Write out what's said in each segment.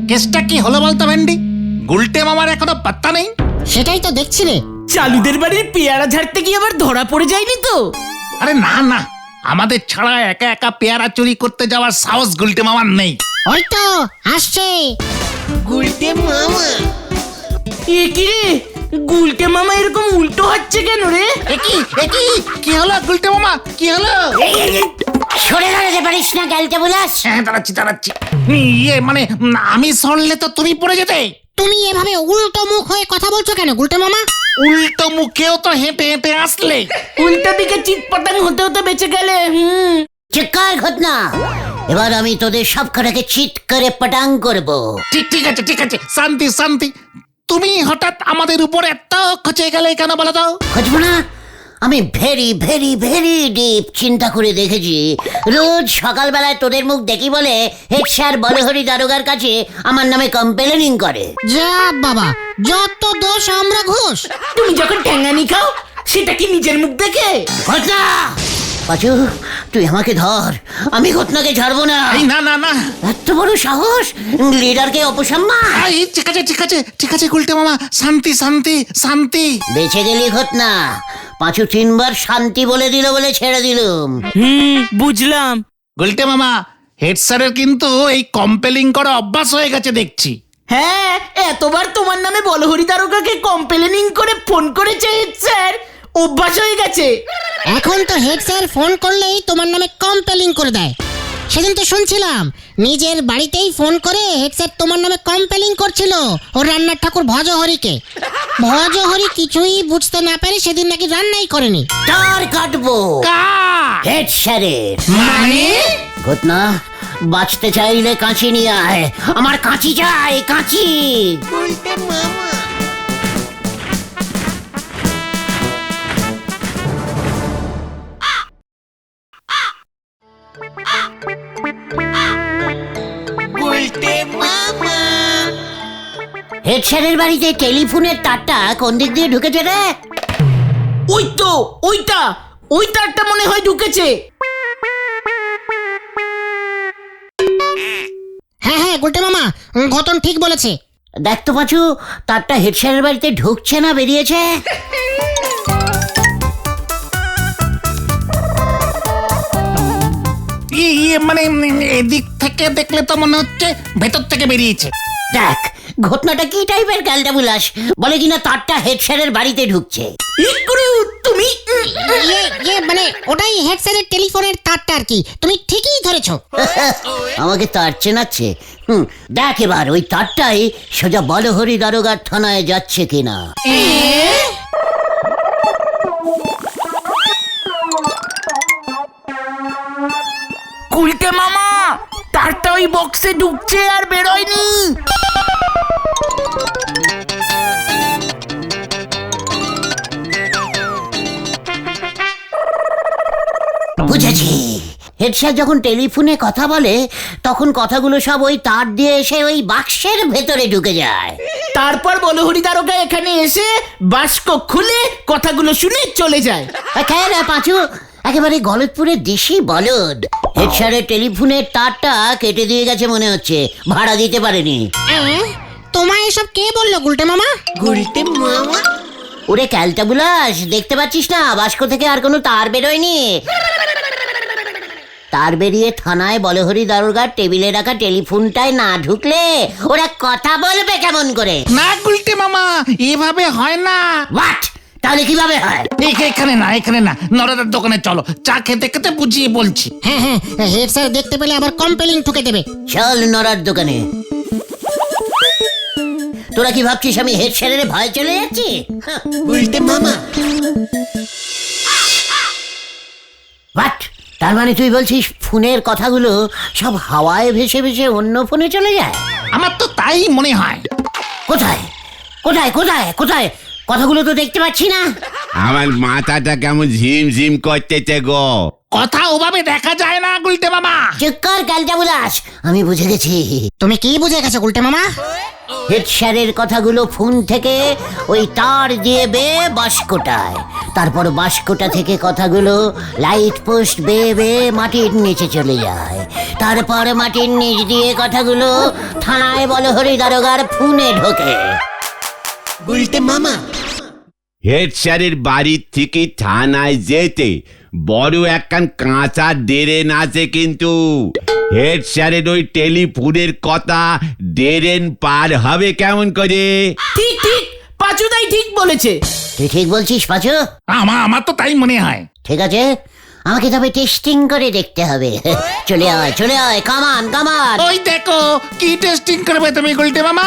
কেসটা কি হলো বলতো ভেন্ডি? গুলটে মামার এখনো পাত্তা নেই। সেটাই তো দেখছি রে। চালুদের বাড়ির পেয়ারা ঝাড়তে গিয়ে আবার ধরা পড়ে যায়নি তো? আরে না না, আমাদের ছাড়া একা একা পেয়ারা চুরি করতে যাওয়ার সাহস গুলটে মামার নেই। ওই তো আসছে গুলটে মামা। এ কি রে, গুলটে মামা এরকম উল্টো হচ্ছে কেন রে? কি হলো গুলটে মামা, কি হলো? সরে দাঁড়াতে পারিস না ক্যালটা বুলাস? হ্যাঁ দাঁড়াচ্ছি। ইয়ে মানে আমি সরলে তো তুমি পড়ে যেতে। তুমি এভাবে উল্টো মুখ হয়ে কথা বলছো কেন গুলটে মামা? উল্টো মুখেও তো হেঁটে হেঁটে আসলে। উল্টা দিকে চিৎপটাং হতে হতে বেঁচে গেলে। চিৎকার ঘটনা, এবার আমি তোদের সব কটাকে চিৎ করে পটাং করব। ঠিক আছে, শান্তি। তুমি হঠাৎ আমাদের উপর এত খচে গেলে কেন বলো তো? খুঁজবো না? আমি ভেরি ভেরি ভেরি ডিপ চিন্তা করে দেখেছি। রোজ সকালবেলায় তোদের মুখ দেখি বলে হেড স্যার বলহরি দারোগার কাছে আমার নামে কমপ্লেনিং করে। যা বাবা, যত দোষ আমরা ঘোষ। তুমি যখন ঠ্যাঙ্গানি খাও সেটা কি নিজের মুখ দেখে? ঘটনা পাচু, তুই আমাকে ধর, আমি ঘটনাকে ছাড়বো না। এই না, এত বড় সাহস, লিডারকে অপসম্মান। ঠিক আছে গুলটে মামা, শান্তি। বেঁচে গেলি ঘটনা। পাঁচু 3 বার শান্তি বলে দিল বলে ছেড়ে দিলুম। বুঝলাম। গুলটে মামা, হেড স্যারের কিন্তু এই কম্পেলিং করা অভ্যাস হয়ে গেছে দেখছি। হ্যাঁ, এতবার তোমার নামে বলহরি দারোগাকে কমপ্লেনিং করে ফোন করেছে হেড স্যার, অভ্যাস হয়ে গেছে। এখন তো হেড স্যার ফোন করলেই তোমার নামে কমপ্লেনিং করে দেয়। সেদিন তো শুনছিলাম নিজের বাড়িতেই ফোন করে হেড স্যার তোমার নামে কমপ্লেনিং করছিল ওর রান্নার ঠাকুর ভজহরিকে। ভজহরি কিছুই বুঝতে না পারে সেদিন নাকি রান্নাই করেনি। তার কাটবো হেড স্যারের। মানে ঘটনা, বাঁচতে চাইলে কাঁচি নিয়ে আয়। আমার কাঁচি চাই, কাঁচি। হেড স্যারের বাড়িতে টেলিফোনের তারটা কোন দিক দিয়ে ঢুকেছে রে? ওই তো ওই তারটা মনে হয় ঢুকেছে। হ্যাঁ গুলটে মামা, ঘটন ঠিক বলেছে। দেখ তো পাঁচু, তারটা হেড স্যারের বাড়িতে ঢুকছে না বেরিয়েছে? মানে এদিক থেকে দেখলে তো মনে হচ্ছে ভেতর থেকে বেরিয়েছে। দেখ ঘটনাটা কি টাইপের ক্যালটা বুলাস, বলে কিনা তারটা হেড স্যারের বাড়িতে ঢুকছে। তুমি মানে ওটাই হেড স্যারের টেলিফোনের তারটা আর কি। তুমি ঠিকই ধরেছো। আমাকে তার চেনাচ্ছে। দেখ এবার ওই তারটাই সোজা বলহরি দারোগার থানায় যাচ্ছে কিনা। গুলটে মামা, তারটা ওই বক্সে ঢুকছে আর বেরোয়নি। বুঝেছি, হেড স্যার যখন টেলিফোনে কথা বলে তখন কথাগুলো সব ওই তার দিয়ে এসে ওই বাক্সের ভেতরে ঢুকে যায়। তারপর বলহরি দারোগা এখানে এসে বাস্ক খুলে কথাগুলো শুনে চলে যায়। খেয়ে না পাঁচু, একেবারে গলতপুরের দেশি বলদ। হেড স্যারের টেলিফোনের তারটা কেটে দিয়ে গেছে মনে হচ্ছে, ভাড়া দিতে পারেনি। তোমায় এসব কে বললো গুলটে মামা? গুলটে মামা ওরে ক্যালটা বুলাস, দেখতে পাচ্ছিস না বাস্ক থেকে আর কোনো তার বেরোয়নি। তার বেরিয়ে থানায় বলহরি দারোগার টেবিলে রাখা টেলিফোনটায় না ঢুকলে ওরা কথা বলবে কেমন করে? না গুলটে মামা, এভাবে হয় না। হোয়াট? তাহলে কিভাবে হয়? এখানে না, নরদার দোকানে চলো, চা খেতে খেতে বুঝিয়ে বলছি। হ্যাঁ হেড স্যার দেখতে পেলে আবার কমপ্লেইন ঠুকে দেবে। চল নরার দোকানে। তোরা কি ভাবছিস আমি হেড স্যারের ভয় চলে যাচ্ছি? উল্টে মামা। হোয়াট? তার মানে তুই বলছিস ফোনের কথাগুলো সব হাওয়ায় ভেসে ভেসে অন্য ফোনে চলে যায়? আমার তো তাই মনে হয়। কোথায় কোথায় কোথায় কোথায়? কথাগুলো তো দেখতে পাচ্ছি না। আমার মাথাটা কেমন ঝিমঝিম করতেছে গো। কথা ওভাবে দেখা যায় না গুলটে মামা। চুপ কর ক্যালটা বুলাস, আমি বুঝে গেছি। তুমি কি বুঝে গেছো গুলটে মামা? হেড স্যারের কথাগুলো ফোন থেকে ওই তার দিয়ে বেয়ে বাস্কটায়, তারপর বাস্কটা থেকে কথাগুলো লাইট পোস্ট বেয়ে বেয়ে মাটির নিচে চলে যায়, তারপর মাটির নিচ দিয়ে কথাগুলো থানায় বলহরি দারোগার ফোনে ঢোকে। হেড স্যারের বাড়ির থেকে থানায় যেতে বড় একখান কাঁচা ড্রেন আছে, কিন্তু হেড স্যারের ওই টেলিফোনের কথা ড্রেন পার হবে কেমন করে? ঠিক ঠিক, পাঁচুদাই ঠিক বলেছে। তুই ঠিক বলছিস পাচু? আমার তো তাই মনে হয়। ঠিক আছে, আমাকে তবে টেস্টিং করে দেখতে হবে। চলে আয়, কামান কামান। ওই দেখো কি টেস্টিং করবে তুমি গুলটে মামা।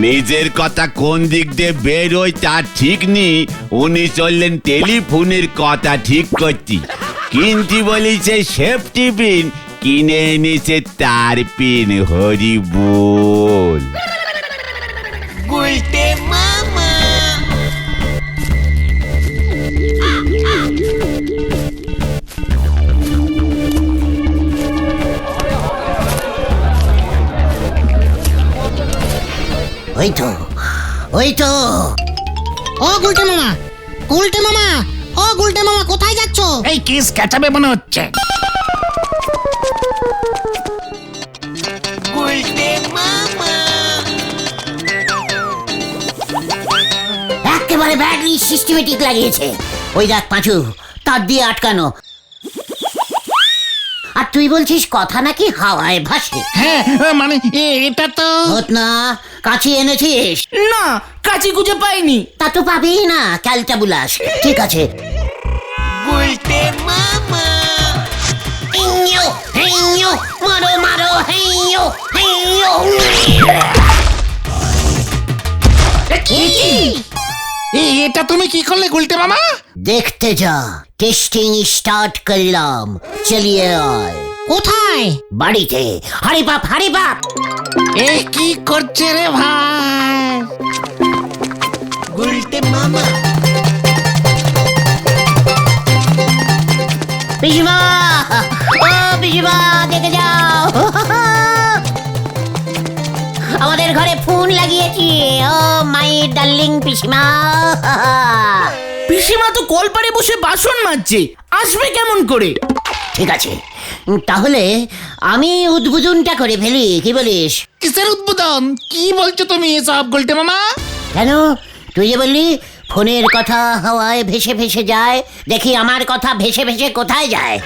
নিজের কথা কোন দিক দিয়ে বেরোয় তার ঠিক নেই, উনি চললেন টেলিফোনের কথা ঠিক করতে, কিন্তু বলিছে সেফটি পিন কিনে এনেছে তার পিন, হরি বল। ওই তো ও গুলটে মামা, কোথায় যাচ্ছো? এই কেস কাটাবে মনে হচ্ছে। একেবারে ব্যাটারি সিস্টেমেটিক লাগিয়েছে। ওই দেখ পাঁচু, তার দিয়ে আটকানো। আর তুই বলছিস কথা নাকি হাওয়ায় ভাসে? হ্যাঁ মানে এটা তো হত না, কাছি এনেছিস? না, কাচি খুঁজে পাইনি। তা তো পাবি না ক্যালটা বুলাস। ঠিক আছে, হেইয়ো, হেইয়ো, মারো মারো, হেইয়ো, হেইয়ো। এটা তুমি কি করলে গুলটে মামা? দেখতে যা, টেস্টিং স্টার্ট করলাম। চলিয়ে আয়। কোথায়? বাড়িতে। হারি বাপ। এ কি করছে রে ভাই? পিসিমা, ও পিসিমা, দেখে যাও, আমাদের ঘরে ফোন লাগিয়েছি। ও মাই ডার্লিং পিসিমা। পিসিমা তো কলপারে বসে বাসন মাজছে, আসবে কেমন করে? ঠিক আছে, তাহলে আমি উদ্বোধনটা করে ফেলি, কি বলিস? কিসের উদ্বোধন? কি বলছো তুমি এসব গুলটে মামা? কেন, তুই যে বললি ফোনের কথা হাওয়ায় ভেসে ভেসে যায়, দেখি আমার কথা ভেসে ভেসে কোথায় যায়।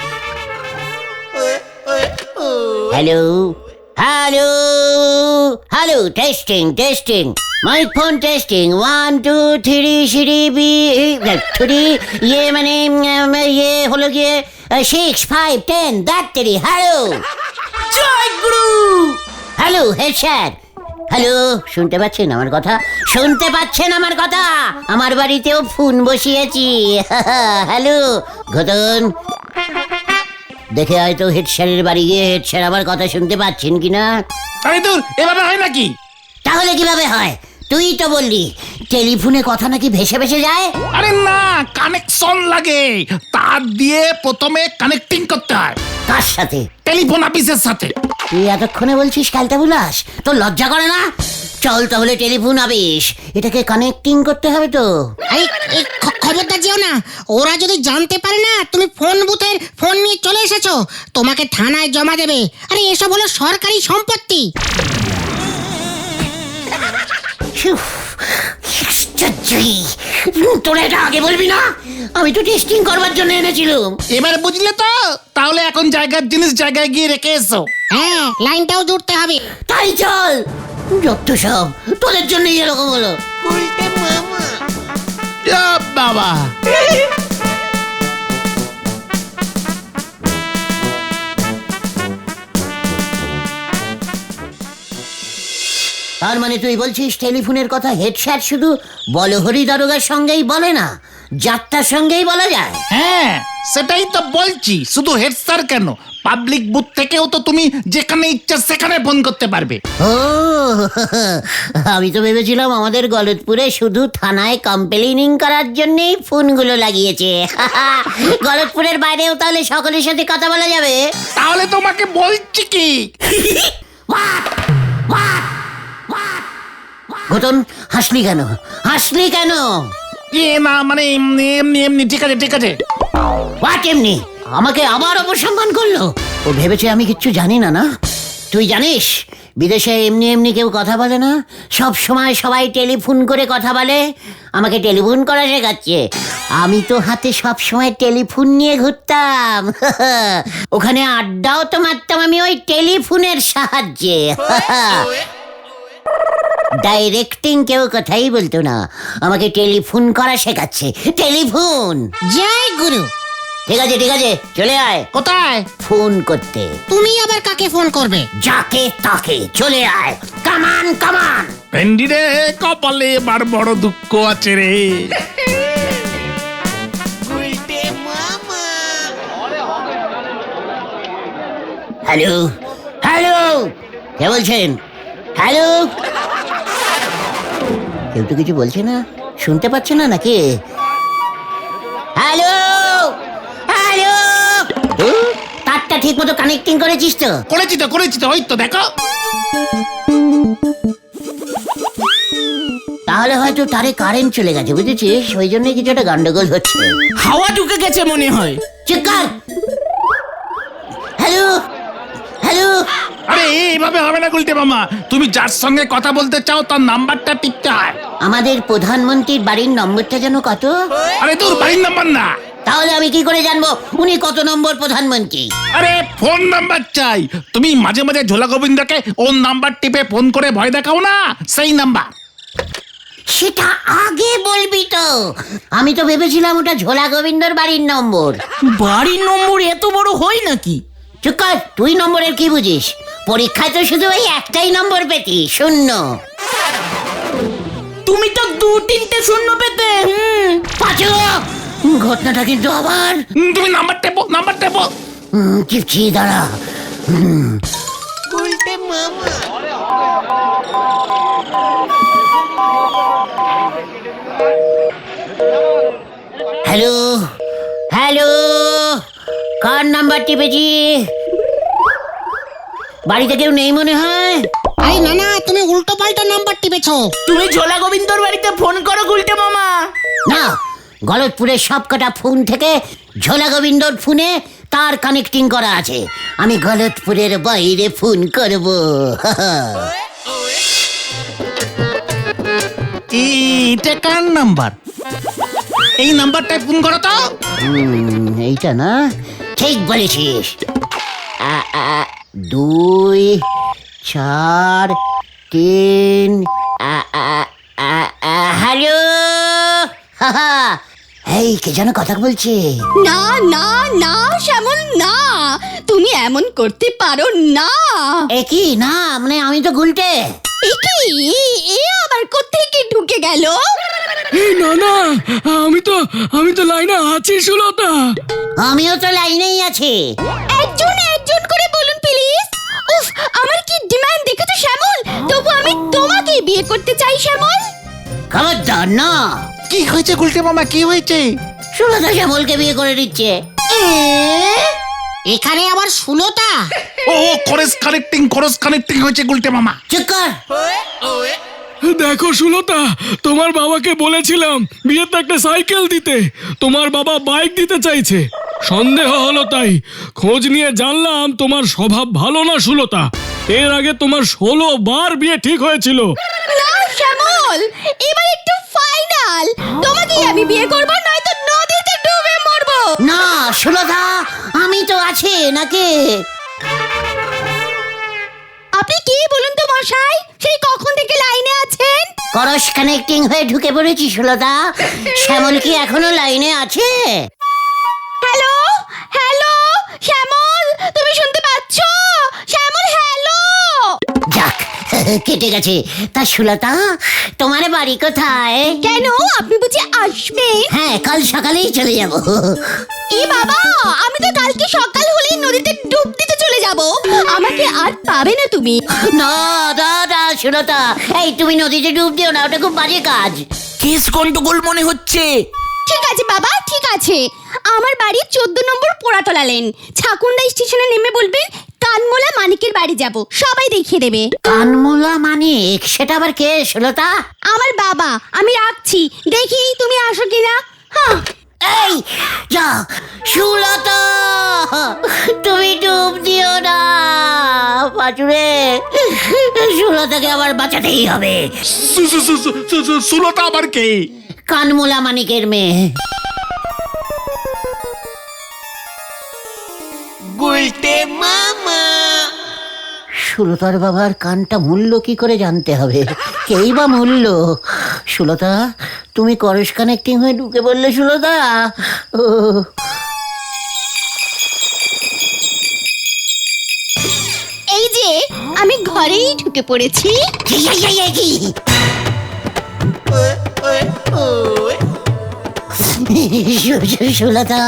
Hello hello hello, testing microphone testing, 1 2 3 সিঁড়ি বি 3, ইয়ে মানে ইয়ে হলো গিয়ে 6 5 10 দাঁড়ি। হ্যালো জয় গুরু। Hello head sir. হ্যালো, শুনতে পাচ্ছেন আমার কথা? আমার বাড়িতেও ফোন বসিয়েছি। হ্যালো ঘটন, দেখে হয়তো হেড স্যারের বাড়ি গিয়ে হেড স্যার আমার কথা শুনতে পাচ্ছেন কিনা। আরে দূর, এভাবে হয় নাকি? তাহলে কিভাবে হয়? তুই তো বললি টেলিফোনে কথা নাকি ভেসে ভেসে যায়। আরে না, কানেকশন লাগে, তার দিয়ে প্রথমে কানেক্টিং করতে হয়। কার সাথে? টেলিফোন অফিসের সাথে। তুই এতক্ষণে বলছিস ক্যালটা বুলাস, তোর লজ্জা করে না? চল তাহলে টেলিফোন অফিস, এটাকে কানেক্টিং করতে হবে তো। এই এই খবরদার যেও না, ওরা যদি জানতে পারে না তুমি ফোন বুথের ফোন নিয়ে চলে এসেছো, তোমাকে থানায় জমা দেবে। আরে এসব হলো সরকারি সম্পত্তি। তোরা এটা আগে বলবি না? আমি তো টেস্টিং করবার জন্য এনেছিলাম। এবার বুঝলে তো? তাহলে এখন জায়গার জিনিস জায়গায় গিয়ে রেখে এসো। হ্যাঁ, লাইনটাও জুড়তে হবে। তাই চল, যত সব তোদের জন্যই এরকম হলো। বাবা, তার মানে তুই বলছিস টেলিফোনের কথা হেড স্যার শুধু বলহরি দারোগার সঙ্গেই বলে না, যাত্রার সঙ্গেই বলা যায়। হ্যাঁ সেটাই তো বলছি, শুধু হেড স্যার কেন, পাবলিক বুথ থেকেও তো তুমি যেখানে ইচ্ছা সেখানে ফোন করতে পারবে। ও আমি তো ভেবেছিলাম আমাদের গলতপুরে শুধু থানায় কমপ্লেনিং করার জন্যই ফোনগুলো লাগিয়েছে। গলতপুরের বাইরেও তাহলে সকলের সাথে কথা বলা যাবে। তাহলে তোমাকে বলছি কি, ঘটন হাসলি কেন, হাসলি কেন? না মানে এমনি এমনি এমনি, ঠিক আছে ঠিক আছে। হোয়াট এমনি? আমাকে আবার অপসম্মান করলো। ও ভেবেছে আমি কিচ্ছু জানি না। না তুই জানিস বিদেশে এমনি এমনি কেউ কথা বলে না, সব সময় সবাই টেলিফোন করে কথা বলে। আমাকে টেলিফোন করা শেখাচ্ছে। আমি তো হাতে সব সময় টেলিফোন নিয়ে ঘুরতাম। ওখানে আড্ডাও তো মারতাম আমি ওই টেলিফোনের সাহায্যে। ডাইরেক্টিং কেউ কথাই বলতো না, আমাকে টেলিফোন করা শেখাচ্ছে। টেলিফোন। জয় গুরু। ঠিক আছে ঠিক আছে, চলে আয়। কোথায়? ফোন করতে। তুমি আবার কাকে ফোন করবে? যাকে তাকে, চলে আয়। কামান কামান। ভেন্ডি রে, কপালে এবার বড় দুঃখ আছে রে। হ্যালো হ্যালো, কে বলছেন? হ্যালো, কেউ তো কিছু বলছে না, শুনতে পাচ্ছে না নাকি? হ্যালো হ্যালো, তারটা ঠিক মতো কানেক্টিং করেছিস তো? করেছি তো, ওই তো দেখো। তাহলে হয়তো তারে কারেন্ট চলে গেছে, বুঝেছিস? ওই জন্যই কিছু একটা গন্ডগোল হচ্ছে। হাওয়া ঢুকে গেছে মনে হয়। চেক কর। Hello hello. আরে এইভাবে হবে না গুলটে মামা, তুমি যার সঙ্গে কথা বলতে চাও তার নাম্বারটা টিপতে হয়। আমাদের প্রধানমন্ত্রীর বাড়ির নম্বরটা যেন কত? আরে তোর বাড়ির নাম্বার না। তাহলে আমি কি করে জানবো উনি কত নম্বর প্রধানমন্ত্রী? আরে ফোন নাম্বার চাই। তুমি মাঝে মাঝে ঝোলা গোবিন্দকে ওর নাম্বার টিপে ফোন করে ভয় দেখাও না, সেই নাম্বার। সেটা আগে বলবি তো। আমি তো ভেবেছিলাম ওটা ঝোলা গোবিন্দর বাড়ির নম্বর। বাড়ির নম্বর এত বড় হয় নাকি? চুপ কর, তুই নম্বরের কি বুঝিস? পরীক্ষায় তো শুধু ওই একটাই নম্বর পেতি, 0। তুমি তো 2-3টে শূন্য পেতে। পাঁচু, ঘটনাটা কিন্তু আবার। তুমি নাম্বার টেপো। চিপছি, দাঁড়া। হ্যালো হ্যালো, কার নাম্বার টিপেছি? বাড়িতে কেউ নেই মনে হয়। আরে না না, তুমি উল্টো পাল্টা নাম্বার টিপেছো। তুমি ঝোলা গোবিন্দর বাড়িতে ফোন করো গুলটে মামা। না, গলতপুরের সবকটা ফোন থেকে ঝোলা গোবিন্দর ফোনে তার কানেক্টিং করা আছে। আমি গলতপুরের বাইরে ফোন করব। এটা কার নাম্বার? এই নাম্বারটায় ফোন করো তো। এইটা না? ঠিক বলেছিস। 2 4 3। হ্যালো। এই কে যেন কথা বলছে। না না না শ্যামল, না, তুমি এমন করতে পারো না। কি না, মানে আমি তো গুলটে। এ কি, এ আবার কোত্থেকে ঢুকে গেল? না না, আমি তো লাইনে আছি সুলতা। আমিও তো লাইনেই আছি। একজন একজন করে বলুন প্লিজ। উফ, আমার কি ডিমান্ড দেখেছো শ্যামল? তবু আমি তোমাকে বিয়ে করতে চাই শ্যামল। খবরদার না। কি হয়েছে গুলটে মামা, কি হয়েছে? সুলতা শ্যামলকে বিয়ে করে দিচ্ছে। এখানে আবার সুলতা? ও খরচ কানেক্টিং হয়েছে গুলটে মামা। চুপ কর। দেখো সুলতা, তোমার বাবাকে বলেছিলাম বিয়েতে একটা সাইকেল দিতে, তোমার বাবা বাইক দিতে চাইছে। সন্দেহ হলো, তাই খোঁজ নিয়ে জানলাম তোমার স্বভাব ভালো না সুলতা। এর আগে তোমার 16 বার বিয়ে ঠিক হয়েছিল। না শ্যামল, এবার একটু ফাইনাল। তোমাকেই আমি বিয়ে করব, নয়তো নদীতে ডুবে মরবো। না সুলতা, আমি তো আছি নাকি? আপনি কি বলুন তো মশাই, সেই কখন থেকে লাইনে আছেন? করস কানেক্টিং হয়ে ঢুকে পড়েছি সুলতা। শ্যামল কি এখনো লাইনে আছে? হ্যালো হ্যালো শ্যামল, তুমি শুনতে পাচ্ছো? শ্যামল হ্যালো। যাক, কেটে গেছে। তা সুলতা, তোমার বাড়ি কোথায়? কেন আপনি বুঝি আসবেন? হ্যাঁ, কাল সকালেই চলে যাব। এ বাবা, আমি তো কালকে সকাল হলেই নদীতে ডুব দিতে চলে যাব। আমাকে আর পাবে না তুমি। না দাদা সুলতা, এই তুমি নদীতে ডুব দিও না, ওটা খুব বাজে কাজ। কেস গন্ডগোল মনে হচ্ছে। ঠিক আছে বাবা, ঠিক আছে। আমার বাড়ি 14 নম্বর পোড়াতলা লেন। ছাকুন্ডা স্টেশনে নেমে বলবেন কানমোলা মানিকের বাড়ি যাব, সবাই দেখিয়ে দেবে। কানমোলা মানিক, সেটা আবার কে সুলতা? আমার বাবা। আমি রাখছি, দেখি তুমি আসো কিনা। হ্যাঁ, এই যা সুলতা, তুমি ডুব দিও না পাচুরে, সুলতাকে আবার বাঁচাতেই হবে। সুলতা আবার কে? কানমোলা মানিকের মেয়ে। সুলতার বাবার কানটা মূল্য কি করে জানতে হবে? কেই বা মূল্য? সুলতা, তুমি করস কানেক্টিং হয়ে ঢুকে বললে সুলতা। ও এই যে আমি ঘরেই ঢুকে পড়েছি। কি? সুলতা,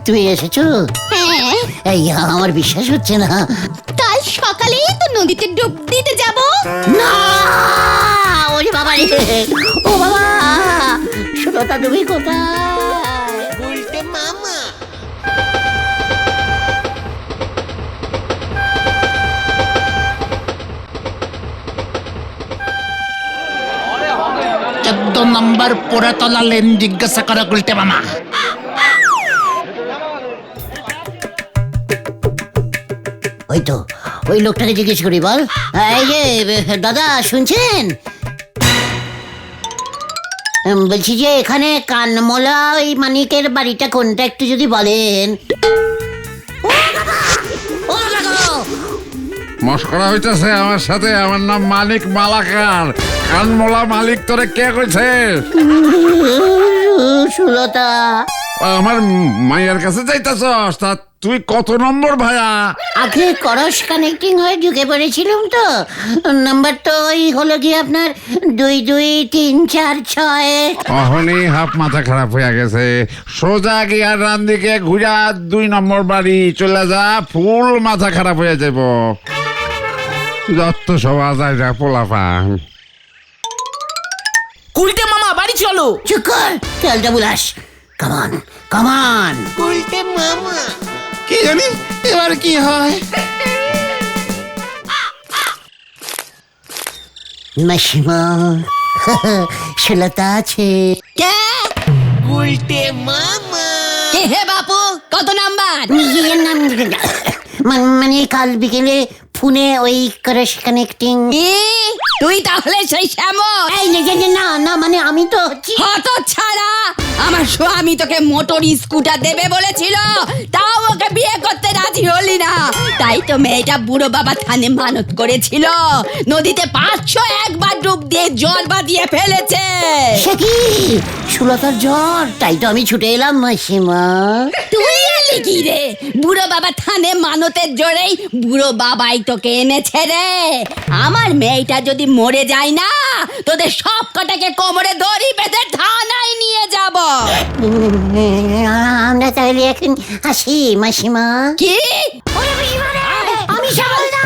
তুমি এসেছো? হ্যাঁ, এই আমার বিশ্বাস হচ্ছে না। কাল সকালেই তো নদীতে ডুব দিতে যাব। না, ওরে বাবা রে, ও বাবা, সুলতা তুমি কোথায়? বলতে মামা। 14 নম্বর পোড়াতলা লেন জিজ্ঞাসা করা গুলটে মামা। ওই তো, ওই লোকটাকে জিজ্ঞেস করি, বল। এই যে দাদা, শুনছেন? বলছি যে এখানে কানমোলা ওই মানিকের বাড়িটা কোনটা একটু যদি বলেন। মস্করা হইতেছে আমার সাথে। আমার নাম মালিক মালাকার। কানমোলা মালিক তোরে কে কইছে? সুলতা। আমার মায়ের কাছে যাইতেছস? তা তুই কত নম্বর ভাইয়া? আগে করস কানেক্টিং হয়ে ঢুকে পড়েছিলাম তো, নাম্বার তো ওই হলো গিয়ে আপনার 22346। অহনি হাফ মাথা খারাপ হয়ে গেছে। সোজা গিয়া রান দিকে ঘুরা 2 নম্বর বাড়ি চলে যা, ফুল মাথা খারাপ হয়ে যাব। যত সবা যায় যা পোলাপা। উল্টে মামা বাড়ি চলো। চুপ কর, তেলটা বুলাস। কামান কামান। কি জানি এবার কি হয়। মাসিমা, সুলতা আছে? কে হে বাপু, কত নাম্বার? নিজের নাম মানে কাল বিকেলে ফোনে ওই করস কানেক্টিং। তুই তাহলে সেই শ্যামল? এই না না, মানে আমি তো হচ্ছি। হত ছাড়া, আমার স্বামী তোকে মোটর স্কুটার দেবে বলেছিল, তাও ওকে বিয়ে করতে রাজি হলি না। তাই তো মেয়েটা বুড়ো বাবা থানে মানত করেছিল, নদীতে 501 বার ডুব দিয়ে জল বাঁধিয়ে ফেলেছে। সে কি সুলতার জ্বর? তাই তো আমি ছুটে এলাম মাসিমা। তুই এলি কি রে? বুড়ো বাবা থানে মানতের জোরেই বুড়ো বাবাই তোকে এনেছে রে। আমার মেয়েটা যদি মরে যায় না, তোদের সব কটাকে কোমরে দড়ি বেঁধে থানায় নিয়ে যাব। আমরা তাহলে এখন আসি মাসিমা। কি? আমি শ্যামল না,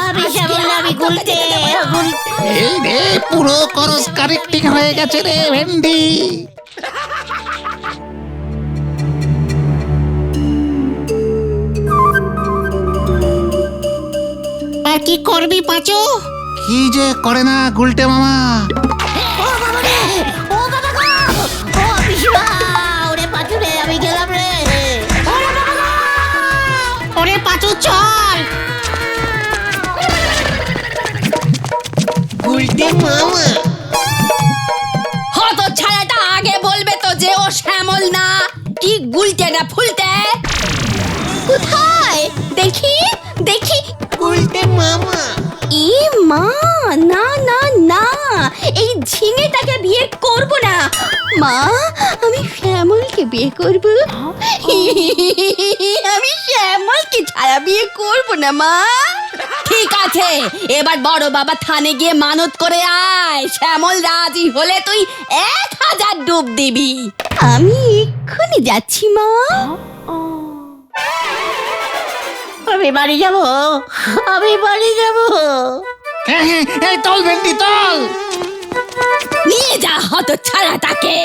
আমি শ্যামল না, আমি গুলটে। এই রে, পুরো করস কানেক্টিং হয়ে গেছে রে ভেন্ডি। আর কি করবি পাচু? কি যে করে না গুলটে মামা। ও বাবা রে, ও বাবা গো, ও পিসিমা, ওরে পাচুরে, আমি গেলাম রে। ওরে বাবা গো, ওরে পাচু চল। হত ছাড়াটা আগে বলবে তো যে ও শ্যামল না, কি গুলটে না ফুলটে। কোথায় দেখি দেখি। গুলটে মামা। ই মা, না না না, এই ঝিঙেটাকে বিয়ে করব না। মা, আমি শ্যামল শ্যামলকে বিয়ে করব। আমি শ্যামলকে ছাড়া বিয়ে করব না মা। ঠিক আছে, এবার বড় বাবা থানে গিয়ে মানত করে আয়, শ্যামল রাজি হলে তুই 1000 ডুব দিবি। আমি এক্ষুনি যাচ্ছি মা। আমি বাড়ি যাব, আমি বাড়ি যাব। হ্যাঁ হ্যাঁ এই তল ভেন্ডি তল। নিয়ে যা হত ছাড়া তাকে।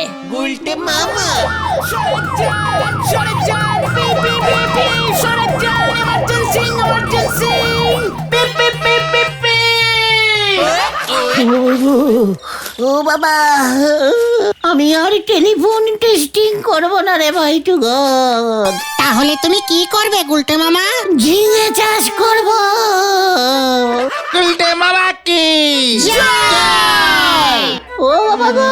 ও বাবা, আমি আর টেলিফোন টেস্টিং করবো না রে ভাই টু গড। তাহলে তুমি কি করবে গুলটে মামা? ঝিঙে চাষ করবো। উল্টে মামা কি ও বাবা গো।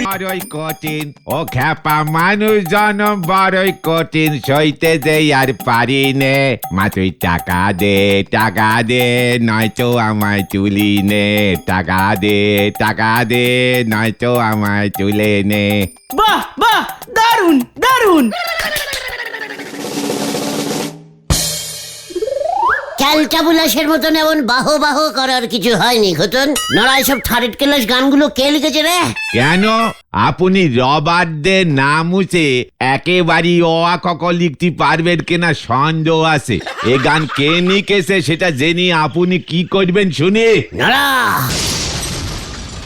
বড়ই কঠিন ও খ্যাপা মানুষ জনম বড়ই কঠিন, সইতে দেই আর পারি নে। মা তুই টাকা দে নয়তো আমায় তুলি নে। টাকা দে নয়তো আমায় তুলে নে। বাহ বাহ, দারুণ দারুণ। ক্যালটা বুলাসের মতন এমন বাহ বাহ করার কিছু হয়নি ঘটন। নড়াই সব থার্ড ক্লাস গানগুলো কে লিখেছে রে? কেন আপনি রবার দে না মুছে একেবারেই অ আ ক খ লিখতে পারবেন কিনা সন্দেহ আছে। এ গান কে লিখেছে সেটা জেনে আপনি কি করবেন শুনি? নড়া,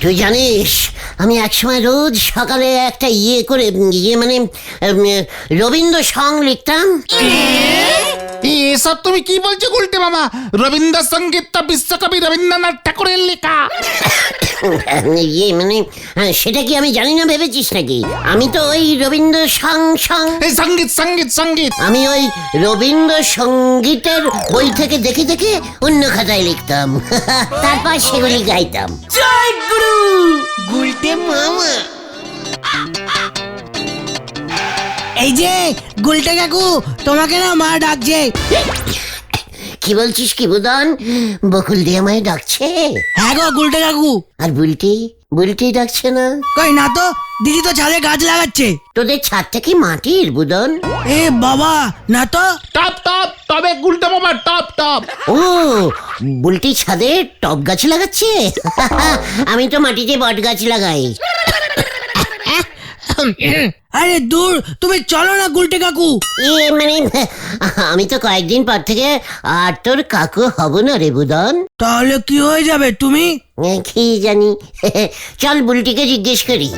তুই জানিস আমি একসময় রোজ সকালে একটা মানে রবীন্দ্র সং লিখতাম। এসব তুমি কি বলছো গুলটে মামা? রবীন্দ্রসঙ্গীত তো বিশ্বকবি রবীন্দ্রনাথ ঠাকুরের লেখা। মানে সেটা কি আমি জানি না ভেবেছিস নাকি? আমি তো ওই রবীন্দ্র সং এই সঙ্গীত সঙ্গীত সঙ্গীত আমি ওই রবীন্দ্র সঙ্গীতের বই থেকে দেখে দেখে অন্য খাতায় লিখতাম, তারপর সেগুলি গাইতাম। জয় গুরু। এই যে গুলটে কাকু, তোমাকে না মা ডাকছে। কি বলছিস কি বুদন? বকুল দিয়ে আমায় ডাকছে? হ্যাঁ গো গুলটে কাকু। আর বুলটি ডাকছে না? কই না তো, দিদি তো ছাদে গাছ লাগাচ্ছে। তোদের ছাদটা কি মাটির বুদন? এ বাবা, না তো। টপ টপ, তবে গুলটে মামা টপ টপ। ও, বুলটি ছাদে টব গাছ লাগাচ্ছে। আমি তো মাটিতে বট গাছ লাগাই। আরে দূর, তুমি চলো না গুলটে কাকু। মানে আমি তো কয়েকদিন পর থেকে আর তোর কাকু হব না রে বুদন। তাহলে কি হয়ে যাবে তুমি? কি জানি। চল বুলটিকে জিজ্ঞেস করি।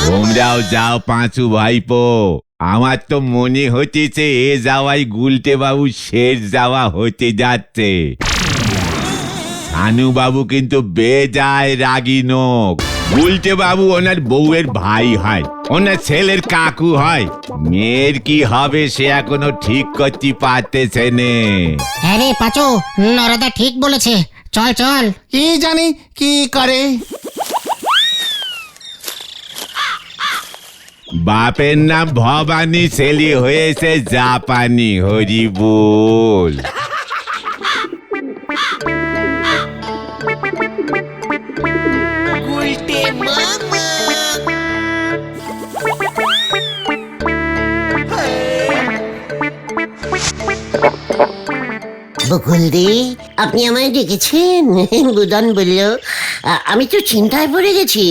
তোমরাও যাও পাঁচু ভাইপো। আমার তো মনে হতেছে এ যাওয়াই গুলটে বাবু শেষ যাওয়া হতে যাচ্ছে। সানু বাবু কিন্তু বেজায় রাগী নোক। গুলটে বাবু ওনার বউয়ের ভাই হয়, ওনার ছেলের কাকু হয়। মেয়ের কি হবে সে এখনো ঠিক করতে পারতেছে নে। হ্যাঁ রে পাচু, নরদা ঠিক বলেছে। চল চল। কি জানি কি করে। বাপের নাম ভবানী, ছেলে হয়েছে জাপানি। হরি বল। বকুলদি, আপনি আমায় ডেকেছেন? বুদন বলল। আমি তো চিন্তায় পড়ে গেছি।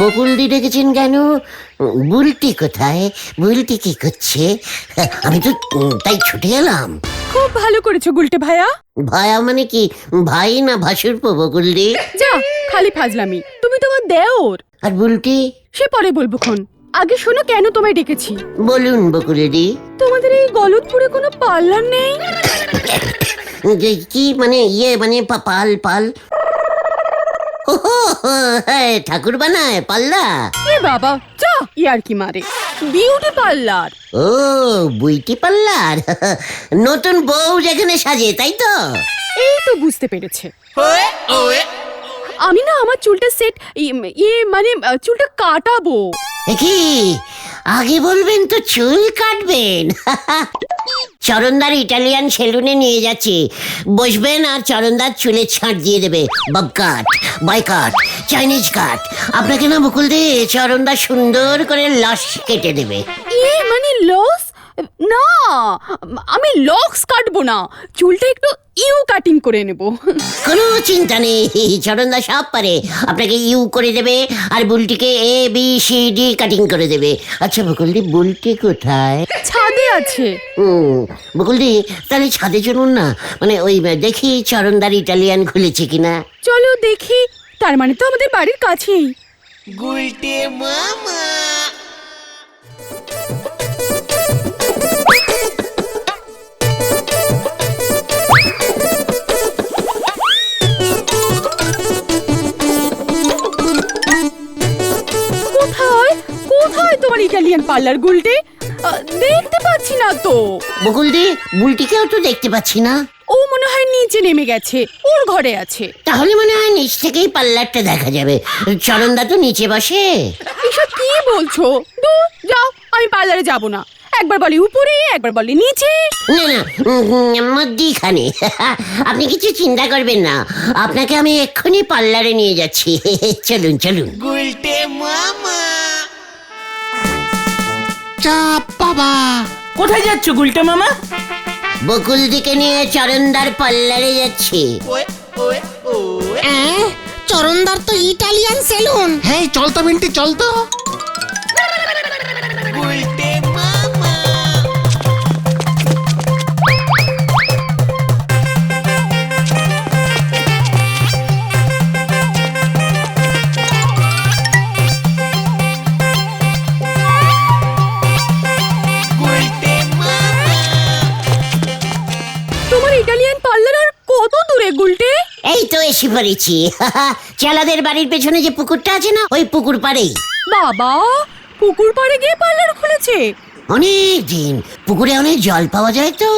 বকুলদি ডেকেছেন কেন? বুলটি কোথায়? বুলটি কি করছে? আমি তো তাই ছুটে এলাম। খুব ভালো করেছো গুলটে ভাইয়া। ভায়া মানে কি, ভাই না ভাসুরপো বকুলদি? যা, খালি ফাজলামি। তুমি তোমার দেওর। আর বুলটি? সে পরে বলবো খন। আগে শোনো কেন তোমায় ডেকেছি। বলুন বকুলদি। তোমাদের এই গলতপুরে কোনো পার্লার নেই? কি মানে মানে পাল ঠাকুর বানায় পাল্লা? এ বাবা, যা ইয়ার কি মারে। Beauty parlour. ও, বুইটি পার্লার। নতুন বউ যেখানে সাজে, তাই তো? এই তো বুঝতে পেরেছে। আমি না আমার চুলটা সেট মানে চুলটা কাটাবো। কি আগে বলবেন তো চুল কাটবেন? চরণদার ইটালিয়ান সেলুনে নিয়ে যাচ্ছি, বসবেন আর চরণদার চুলে ছাঁট দিয়ে দেবে। বব কাট, বয় কাট, চাইনিজ কাট। আপনাকে না বকুল দে চরণদা সুন্দর করে লাশ কেটে দেবে। মানে লস? না, আমি লক্স কাটবো না, চুলটা একটু ইউ কাটিং করে নেব। কোনো চিন্তা নেই, চরণদা সব পারে। আপনাকে ইউ করে দেবে আর বুলটিকে ABCD কাটিং করে দেবে। আচ্ছা বকুলদি, বুলটি কোথায়? ছাদে আছে। বকুলদি তাহলে ছাদে চলুন না, মানে ওই দেখি চরণদার ইটালিয়ান খুলেছে কিনা। চলো দেখি, তার মানে তো আমাদের বাড়ির কাছেই। কোথায় কোথায় তোমার ইটালিয়ান পার্লার গুলটে? দেখতে পাচ্ছি না তো। বকুলদি, বুলটিকেও তো দেখতে পাচ্ছি না। ও মনে হয় নিচে নেমে গেছে, ওর ঘরে আছে। তাহলে মনে হয় নিচ থেকেই পার্লারটা দেখা যাবে। চরণদা তো নিচে বসে। এসব কি বলছো? দূর যাও, আমি পার্লারে যাব না। একবার বলি উপরে, একবার বলি নিচে। না না, মধ্যিখানে। আপনি কিছু চিন্তা করবেন না, আপনাকে আমি এক্ষুনি পার্লারে নিয়ে যাচ্ছি। চলুন চলুন। চাপ বাবা। কোথায় যাচ্ছ গুলটে মামা? বকুল দিকে নিয়ে চরণদার পার্লারে যাচ্ছি। চরণদার তো ইটালিয়ান সেলুন। হ্যাঁ চল তো মিন্টি, চল তো। তোমার ইটালিয়ান পার্লার আর কত দূরে গুলটে? এই তো এসে পড়েছি। চেলাদের বাড়ির পেছনে যে পুকুরটা আছে না, ওই পুকুর পাড়েই। বাবা, পুকুর পাড়ে গিয়ে পার্লার খুলেছে? অনেক দিন, পুকুরে অনেক জল পাওয়া যায় তো।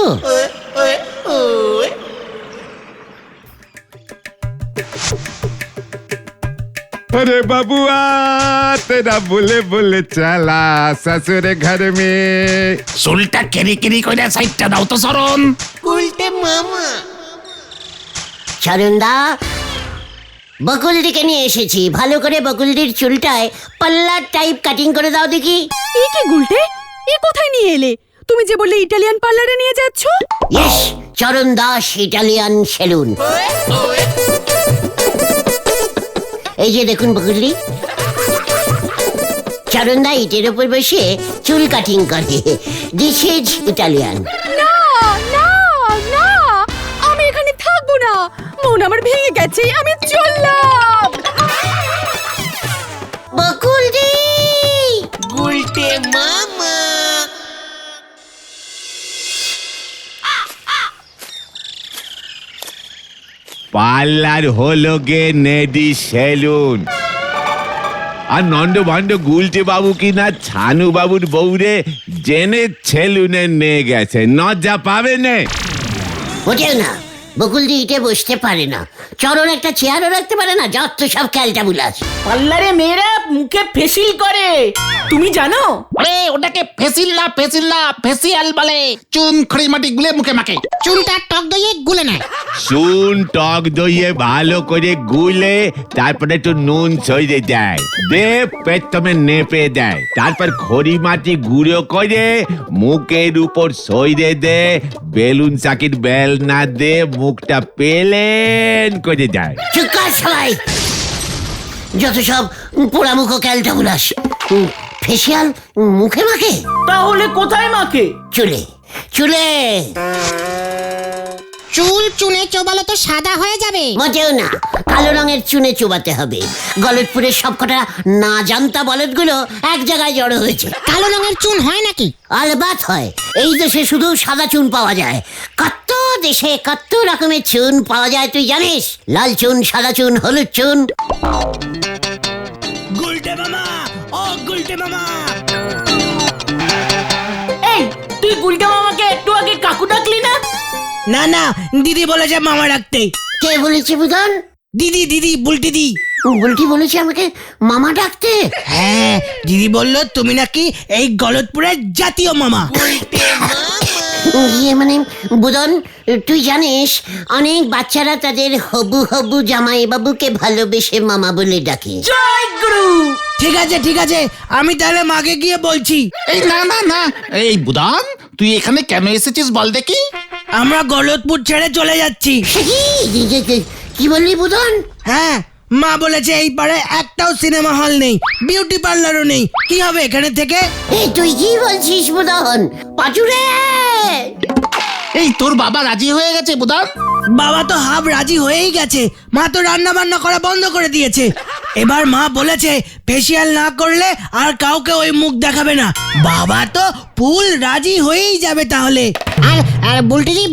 अरे बबुआ तेरा बोले बोले चला ससुर घर में। চুলটা কেরি কেরি করে সাইডটা দাও তো সরণ। চরণদা, বকুল দিকে নিয়ে এসেছি। ভালো করে বকুলদির চুলটায় পাল্লার টাইপ কাটিং করে দাও দেখি। এ কি গুলটে, এ কোথায় নিয়ে এলে? তুমি যে বললে ইটালিয়ান পার্লারে নিয়ে যাচ্ছ। ইয়েস, চরণ দাস ইটালিয়ান সেলুন। এই যে দেখুন বকুলদি, চরণদা ইটের উপর বসে চুল কাটিং করে। This is Italian. না না না, আমি এখানে থাকবো না, মন আমার ভেঙে গেছে, আমি চললাম। বকুলদি, পার্লার হলো গে নেডি সেলুন। আর নন্দ ভন্ড গুলটে বাবু কিনা ছানু বাবুর বউরে জেনে সেলুনে নিয়ে গেছে, লজ্জা পাবে না। ওঠেও না, বকুলদি ইটে বসতে পারে না। চরণ একটা চেয়ারও রাখতে পারে না, যত সব ক্যালটা বুলাস। পার্লারে মেয়েরা মুখে ফেসিল করে, তুমি জানো? ওটাকে ফেসিল্লা ফেসিল্লা ফেসিয়াল বলে। চুন খড়ি মাটি গুলে মুখে মাখে। চুনটা টক দইয়ে গুলে নেয়। চুন টক দইয়ে ভালো করে গুলে তারপরে একটু নুন ছড়িয়ে দেয়, দে পেটমে নেপে দেয়, তারপর খড়ি মাটি গুঁড়ো করে মুখের উপর ছড়িয়ে দে, বেলুন চাকির বেল না দে মুখটা পেলেন করে দেয়। চুপ কর সবাই, যত সব পোড়ামুখ ক্যালটা বুলাস। ফেসিয়াল মুখে মাখে? তাহলে কোথায় মাখে? চুলে, চুলে। চুল চুনে চোবালে তো সাদা হয়ে যাবে। মোটেও না, কালো রঙের চুনে চুবাতে হবে। গলতপুরের সবকটা না জানতা বলদগুলো এক জায়গায় জড়ো হয়েছে। কালো রঙের চুন হয় নাকি? আলবাত হয়। এই দেশে শুধু সাদা চুন পাওয়া যায়, কত দেশে কত রকমের চুন পাওয়া যায় তুই জানিস? লাল চুন, সাদা চুন, হলুদ চুন। এই, তুই গুলটে মামাকে একটু আগে কাকু ডাকলি না? না না, দিদি বলেছে মামা রাখতে। কে বলেছে বুধন? দিদি দিদি বুলটি দি। বুলটি বলেছে আমাকে মামা ডাকতে? হ্যাঁ, দিদি বললো তুমি নাকি এই গলতপুরের জাতীয় মামা। মানে বুদন, তুই জানিস অনেক বাচ্চারা তাদের হবু হবু জামাইবাবুকে ভালোবেসে মামা বলে ডাকে। জয় গুরু। ঠিক আছে আমি তাহলে মাকে গিয়ে বলছি। এই না না না, এই বুদান তুই এখানে কেন এসেছিস বল দেখি। আমরা গলতপুর ছেড়ে চলে যাচ্ছি। কি বললি বুদন? হ্যাঁ, মা বলেছে এই পাড়ে একটাও সিনেমা হল নেই, বিউটি পার্লারও নেই। কি হবে এখানে থেকে? এই তুই কি বলছিস বুদন? পাচুরে, এই তোর বাবা রাজি হয়ে গেছে বুদান। বাবা তো হাফ রাজি হয়েই গেছে, মা তো রান্না বান্না করা বন্ধ করে দিয়েছে। এবার মা বলেছে ফেসিয়াল না করলে আর কাউকে ওই মুখ দেখাবে না। বাবা তো ফুল রাজি হয়েই যাবে তাহলে। আর বুলটিদি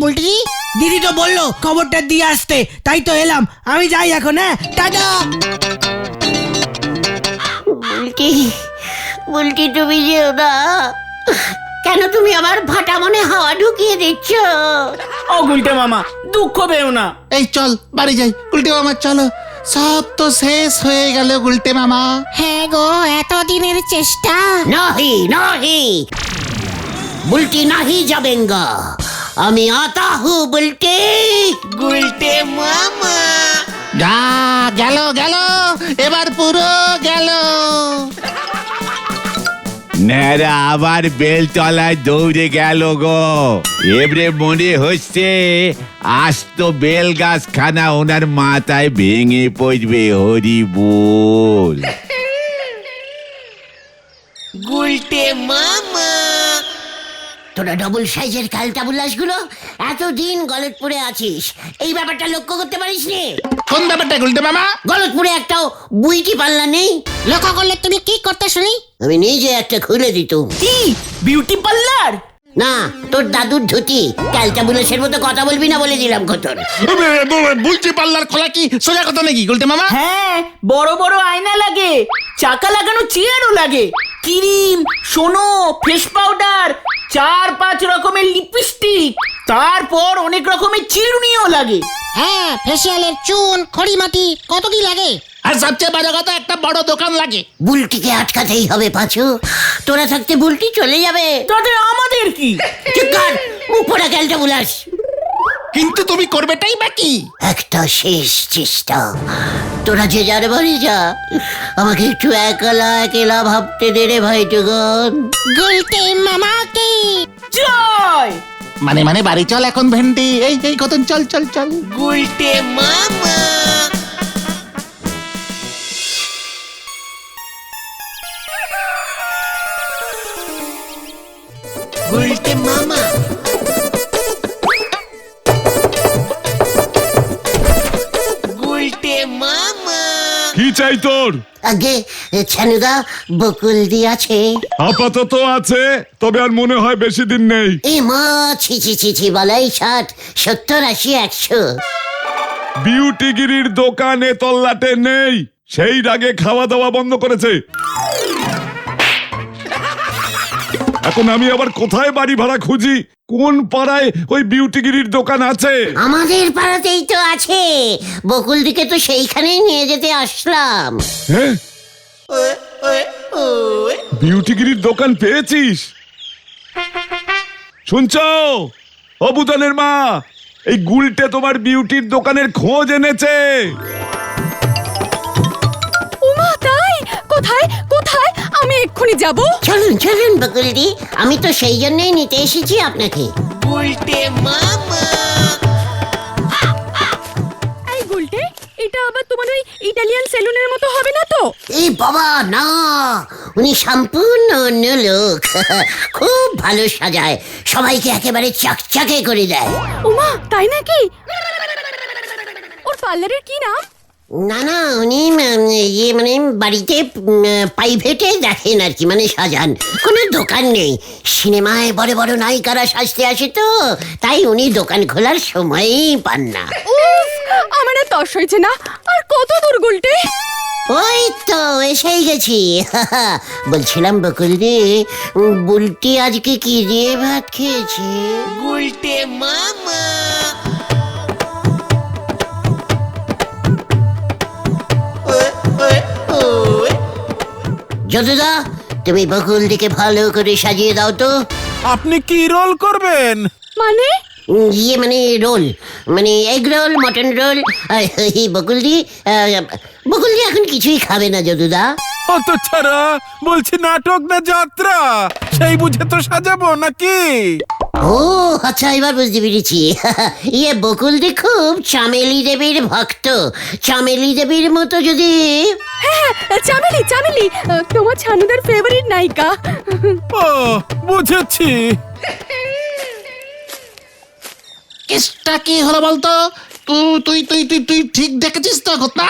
দিদি তো বললো খবরটা দিয়ে আসতে, তাই তো এলাম। আমি যাই এখন, হ্যাঁ, টাটা। বুলটি, বুলটি তুমি যেও না। কেন তুমি আবার ফাটা মনে হাওয়া ঢুকিয়ে দিচ্ছ? ও গুলটে মামা, দুঃখ পেও না। এই চল বাড়ি যাই গুলটে মামা, চলো। সব তো শেষ হয়ে গেল গুলটে মামা। হ্যাঁ গো, এতদিনের চেষ্টা। নাহি নাহি, বুলটি নাহি যাবেঙ্গা। আমি আতা হু বুলটি। গুলটে মামা। যা গেল গেল, এবার পুরো গেল। নেড়া আবার বেলতলায় দৌড়ে গেল গো। এবারে মনে হচ্ছে আজ তো বেল গাছ খানা ওনার মাথায় ভেঙে পড়বে। হরি বল। গুলটে মামা। তোরা ডবল সাইজের কালটাবুলাস গুলো এতদিন গলতপুরে আছিস, এই ব্যাপারটা লক্ষ্য করতে পারিস নি? কোন ব্যাপারটা গুলটে মামা? গলতপুরে একটাও বুইটি পাল্লা নেই। লক্ষ্য করলে তুমি কি করতে শুনি? আমি নিজে একটা খুলে দিতুম। কি বিউটি পার্লার? না, তোর দাদুর ধুতি। ক্যালটাবুলাসের মতো কথা বলবি না বলে দিলাম খতর। বুলটি পাল্লার খোলা কি সোজা কথা নাকি গুলটে মামা? হ্যাঁ, বড় বড় আয়না লাগে, চাকা লাগানো চেয়ারও লাগে, ক্রিম, সোনো, ফেস পাউডার, 4-5 রকমের লিপস্টিক, তারপর অনেক রকমের চিরুনিও লাগে। হ্যাঁ, ফেসিয়ালের চুন, খড়িমাটি, কত কি লাগে। আর সবচেয়ে বড় কথা, একটা বড় দোকান লাগে। বুলটিকে আটকাতেই হবে পাঁচু। তোরা থাকতে বুলটি চলে যাবে। তাতে আমাদের কি? চুপ কর, মুখ পোড়া ক্যালটাবুলাস। কিন্তু তুমি করবেটাই বাকি। একটা শেষ চেষ্টা। তোরা যে যার বাড়ি যা, আমাকে একটু একলা ভাবতে দে রে ভাইটুগন। গুলটে মামাকে জয়। মানে বাড়ি চল এখন ভেন্ডি। এই কতন, চল চল চল। গুলটে মামা। গুলটে মামা। গুলটে মামা। কি চাই তোর? আগে ছানুদা, বকুল দি আছে? আপাতত আছে, তবে আর মনে হয় বেশি দিন নেই। এ মা, ছি বলাই 60, 70, 80, 100। বিউটিগিরির দোকানে তল্লাটে নেই, সেই রাগে খাওয়া দাওয়া বন্ধ করেছে। এখন আমি আবার কোথায় বাড়ি ভাড়া খুঁজি? কোন পাড়ায় ওই বিউটিগিরির দোকান আছে? আমাদের পাড়াতেই তো আছে। বকুল দিকে তো সেইখানেই নিয়ে যেতে আসলাম। হ্যাঁ, বিউটিগিরির দোকান পেয়েছিস? শুনছ ও বুদনের মা, এই গুলটে তোমার বিউটির দোকানের খোঁজ এনেছে। ওমা, তাই? কোথায় কোথায়? আমি এক্ষুনি যাব। চলুন চলুন বকুল দি, আমি তো সেই জন্যই নিতে এসেছি আপনাকে। গুলটে মামা। এই গুলটে, এটা আবার তোমার ওই ইটালিয়ান সেলুনের মতো হবে না তো? এই বাবা না, উনি সম্পূর্ণ অন্য লোক। খুব ভালো সাজায়, সবাইকে একেবারে চকচকে করে দেয়। ওমা, তাই নাকি? ওর পার্লারের কি নাম? না, উনি বাড়িতে প্রাইভেটে দেখেন আর কি, মানে সাজান। কোনো দোকান নেই। সিনেমায় বড় বড় নায়িকারা সাজতে আসে তো, তাই উনি দোকান খোলার সময়ই পান না। উফ, আমার আর তর্স হয়েছে না। আর কত দূর গুলটে? ওই তো এসেই গেছি। বলছিলাম বকুল দি, বুলটি আজকে কি দিয়ে ভাত খেয়েছে? গুলটে মামা। যদুদা, তুমি বকুল দিকে ভালো করে সাজিয়ে দাও তো। আপনি কি রোল করবেন? মানে ইয়ে মানে রোল, মানে এগ রোল, মটন রোল। বকুলদি বকুলদি এখন কিছুই খাবে না যদুদা। অত ছাড়া বলছি নাটক না যাত্রা, সেই বুঝে তো সাজাবো নাকি? ও আচ্ছা, এবার বুঝতে পেরেছি। ইয়ে বকুলদি খুব চামেলি দেবীর ভক্ত। চামেলি দেবীর মতো যদি হ্যাঁ চামেলি চামেলি তোমার ছানুদার ফেভারিট নায়িকা। ও বুঝেছি। কেসটা কি হলো বলতো? তুই তুই তুই তুই ঠিক দেখেছিস তো ঘটনা?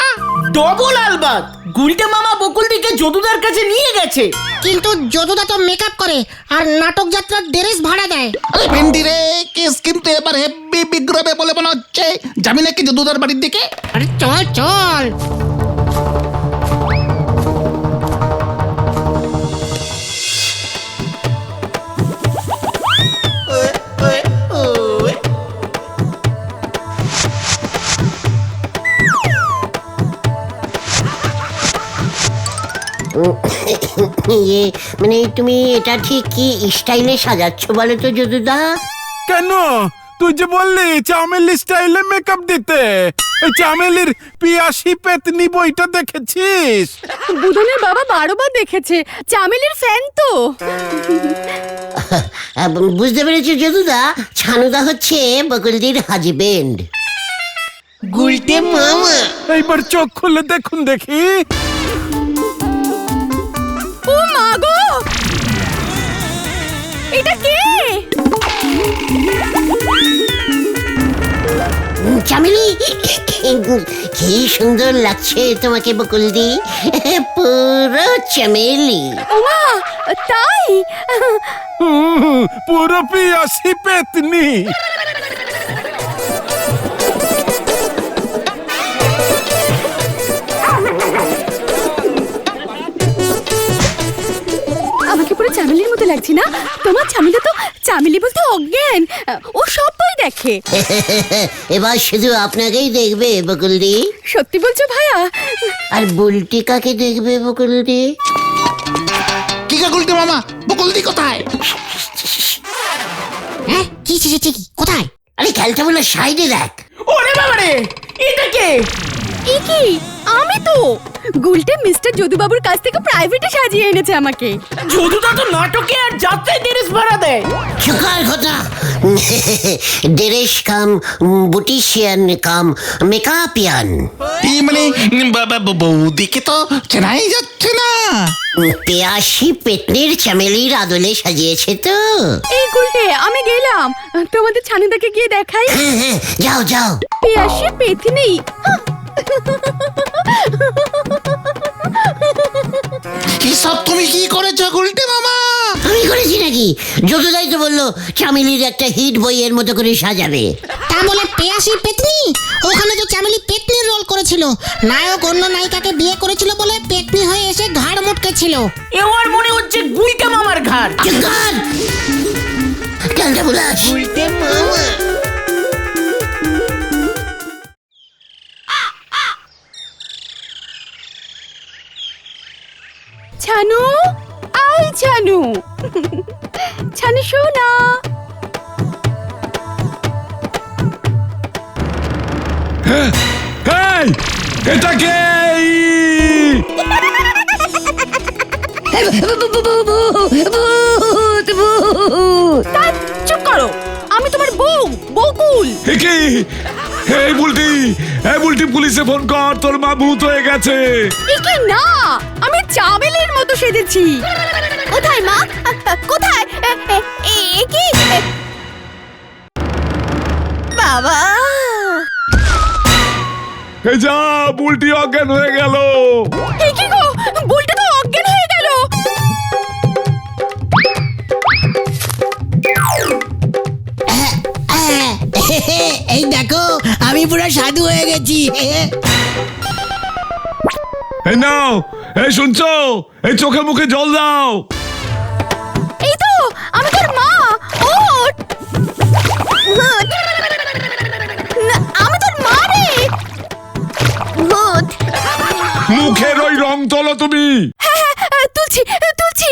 ডবল আলবাত গুলটে মামা বকুলদিকে যদুদার কাছে নিয়ে গেছে। কিন্তু যদুদা তো মেকআপ করে আর নাটক যাত্রার ড্রেস ভাড়া দেয়। আরে ভেন্ডি রে, কেস কিন্তু এবার হেব্বি বিগ্রবে বলে মনে হচ্ছে। যাবি নাকি যদুদার বাড়ির দিকে? আরে চল চল। ইয়ে মানে তুমি এটা ঠিক কি স্টাইলে সাজাচ্ছ বলো তো যদুদা? কেন? তুই যে বললি চামেলি স্টাইলে মেকআপ দিতে, এই চামেলির পিয়াসি পেতনি বইটা দেখেছিস? বুধনের বাবা 12 বার দেখেছে, চামেলির ফ্যান তো। বুঝতে পেরেছো যদুদা, ছানুদা হচ্ছে বকুলদির হাজবেন্ড। গুলটে মামা এইবার চোখ খুলে দেখুন দেখি। ও মা গো, এটা কে? চামেলি, কি সুন্দর লাগছে তোমাকে বকুলদি, পুরো চামেলি। ওমা তাই? পুরো পিয়াসি পেতনি। আমাকে পুরো চামেলির মতো লাগছে না? তোমার চামেলি তো চামেলি বলতে অজ্ঞান, ও সব বই দেখে। এবার শুধু আপনাকেই দেখবে বকুলদি। সত্যি বলছো ভাইয়া? আর বুলটি কাকে দেখবে বকুলদি? কি গো গুলটে মামা, বকুলদি কোথায়? হ্যাঁ কি কোথায়? আরে খেলতে বলে সাইডে দেখ। ওরে বাবা রে, এটা কে? এ কি? আমি তো গুলটে মিস্টার যদুবাবুর কাছ থেকে প্রাইভেটে সাজিয়ে এনেছে আমাকে। যদুদা তো নাটকে আর যাত্রায় ড্রেস ভাড়া দেয়। চকার কথা। ড্রেস কাম বুটিশিয়ান কাম মেকআপিয়ান। এই মানে বৌদিকে তো চেনাই যাচ্ছে না। পেয়াসি পেতনির চামেলির আদলে সাজিয়েছে তো। এই গুলটে, আমি গেলাম, তোমাদের ছানুদাকে গিয়ে দেখাই। হ্যাঁ, যাও যাও। পেয়াসি পেথনি। কি সব তুমি কি করেছো গুলটে মামা? আমি করেছি নাকি? যদুদাই তো বললো চামেলির একটা হিট বইয়ের মতো করে সাজাবে। তা বলে পেয়াসি পেতনি? ওখানে তো চামেলি পেতনির রোল করেছিল। নায়ক অন্য নায়িকাকে বিয়ে করেছিল বলে পেতনি হয়ে এসে ঘাড় মুটকেছিল। এবার মনে হচ্ছে গুলটে মামার ঘাড়। চকার খেলতে বলাস। গুলটে মামা। ছানু, আই ছানু, ছানু শোনা। এই, এটা কে? তা চুপ করো, আমি তোমার বউ বকুল। কি? এই বুলটি পুলিশে ফোন কর, তোর মা ভূত হয়ে গেছে। এ কি না, আমি চামেলির মতো সেজেছি। কোথায় মা? কোথায়? এ কি বাবা? এই যা, বুলটি অজ্ঞান হয়ে গেল। এ কি গো, বুলটা তো অজ্ঞান হয়ে গেল। এই দেখো, আমি পুরো সাধু হয়ে গেছি। এই নাও, এই শুনছো? এই চোখে মুখে জল দাও। এই তো আমি তোর মা। ওঠ। না, আমি তোর মা রে। ওঠ। মুখের ওই রং তোলো তুমি। হ্যাঁ, তুলছি তুলছি।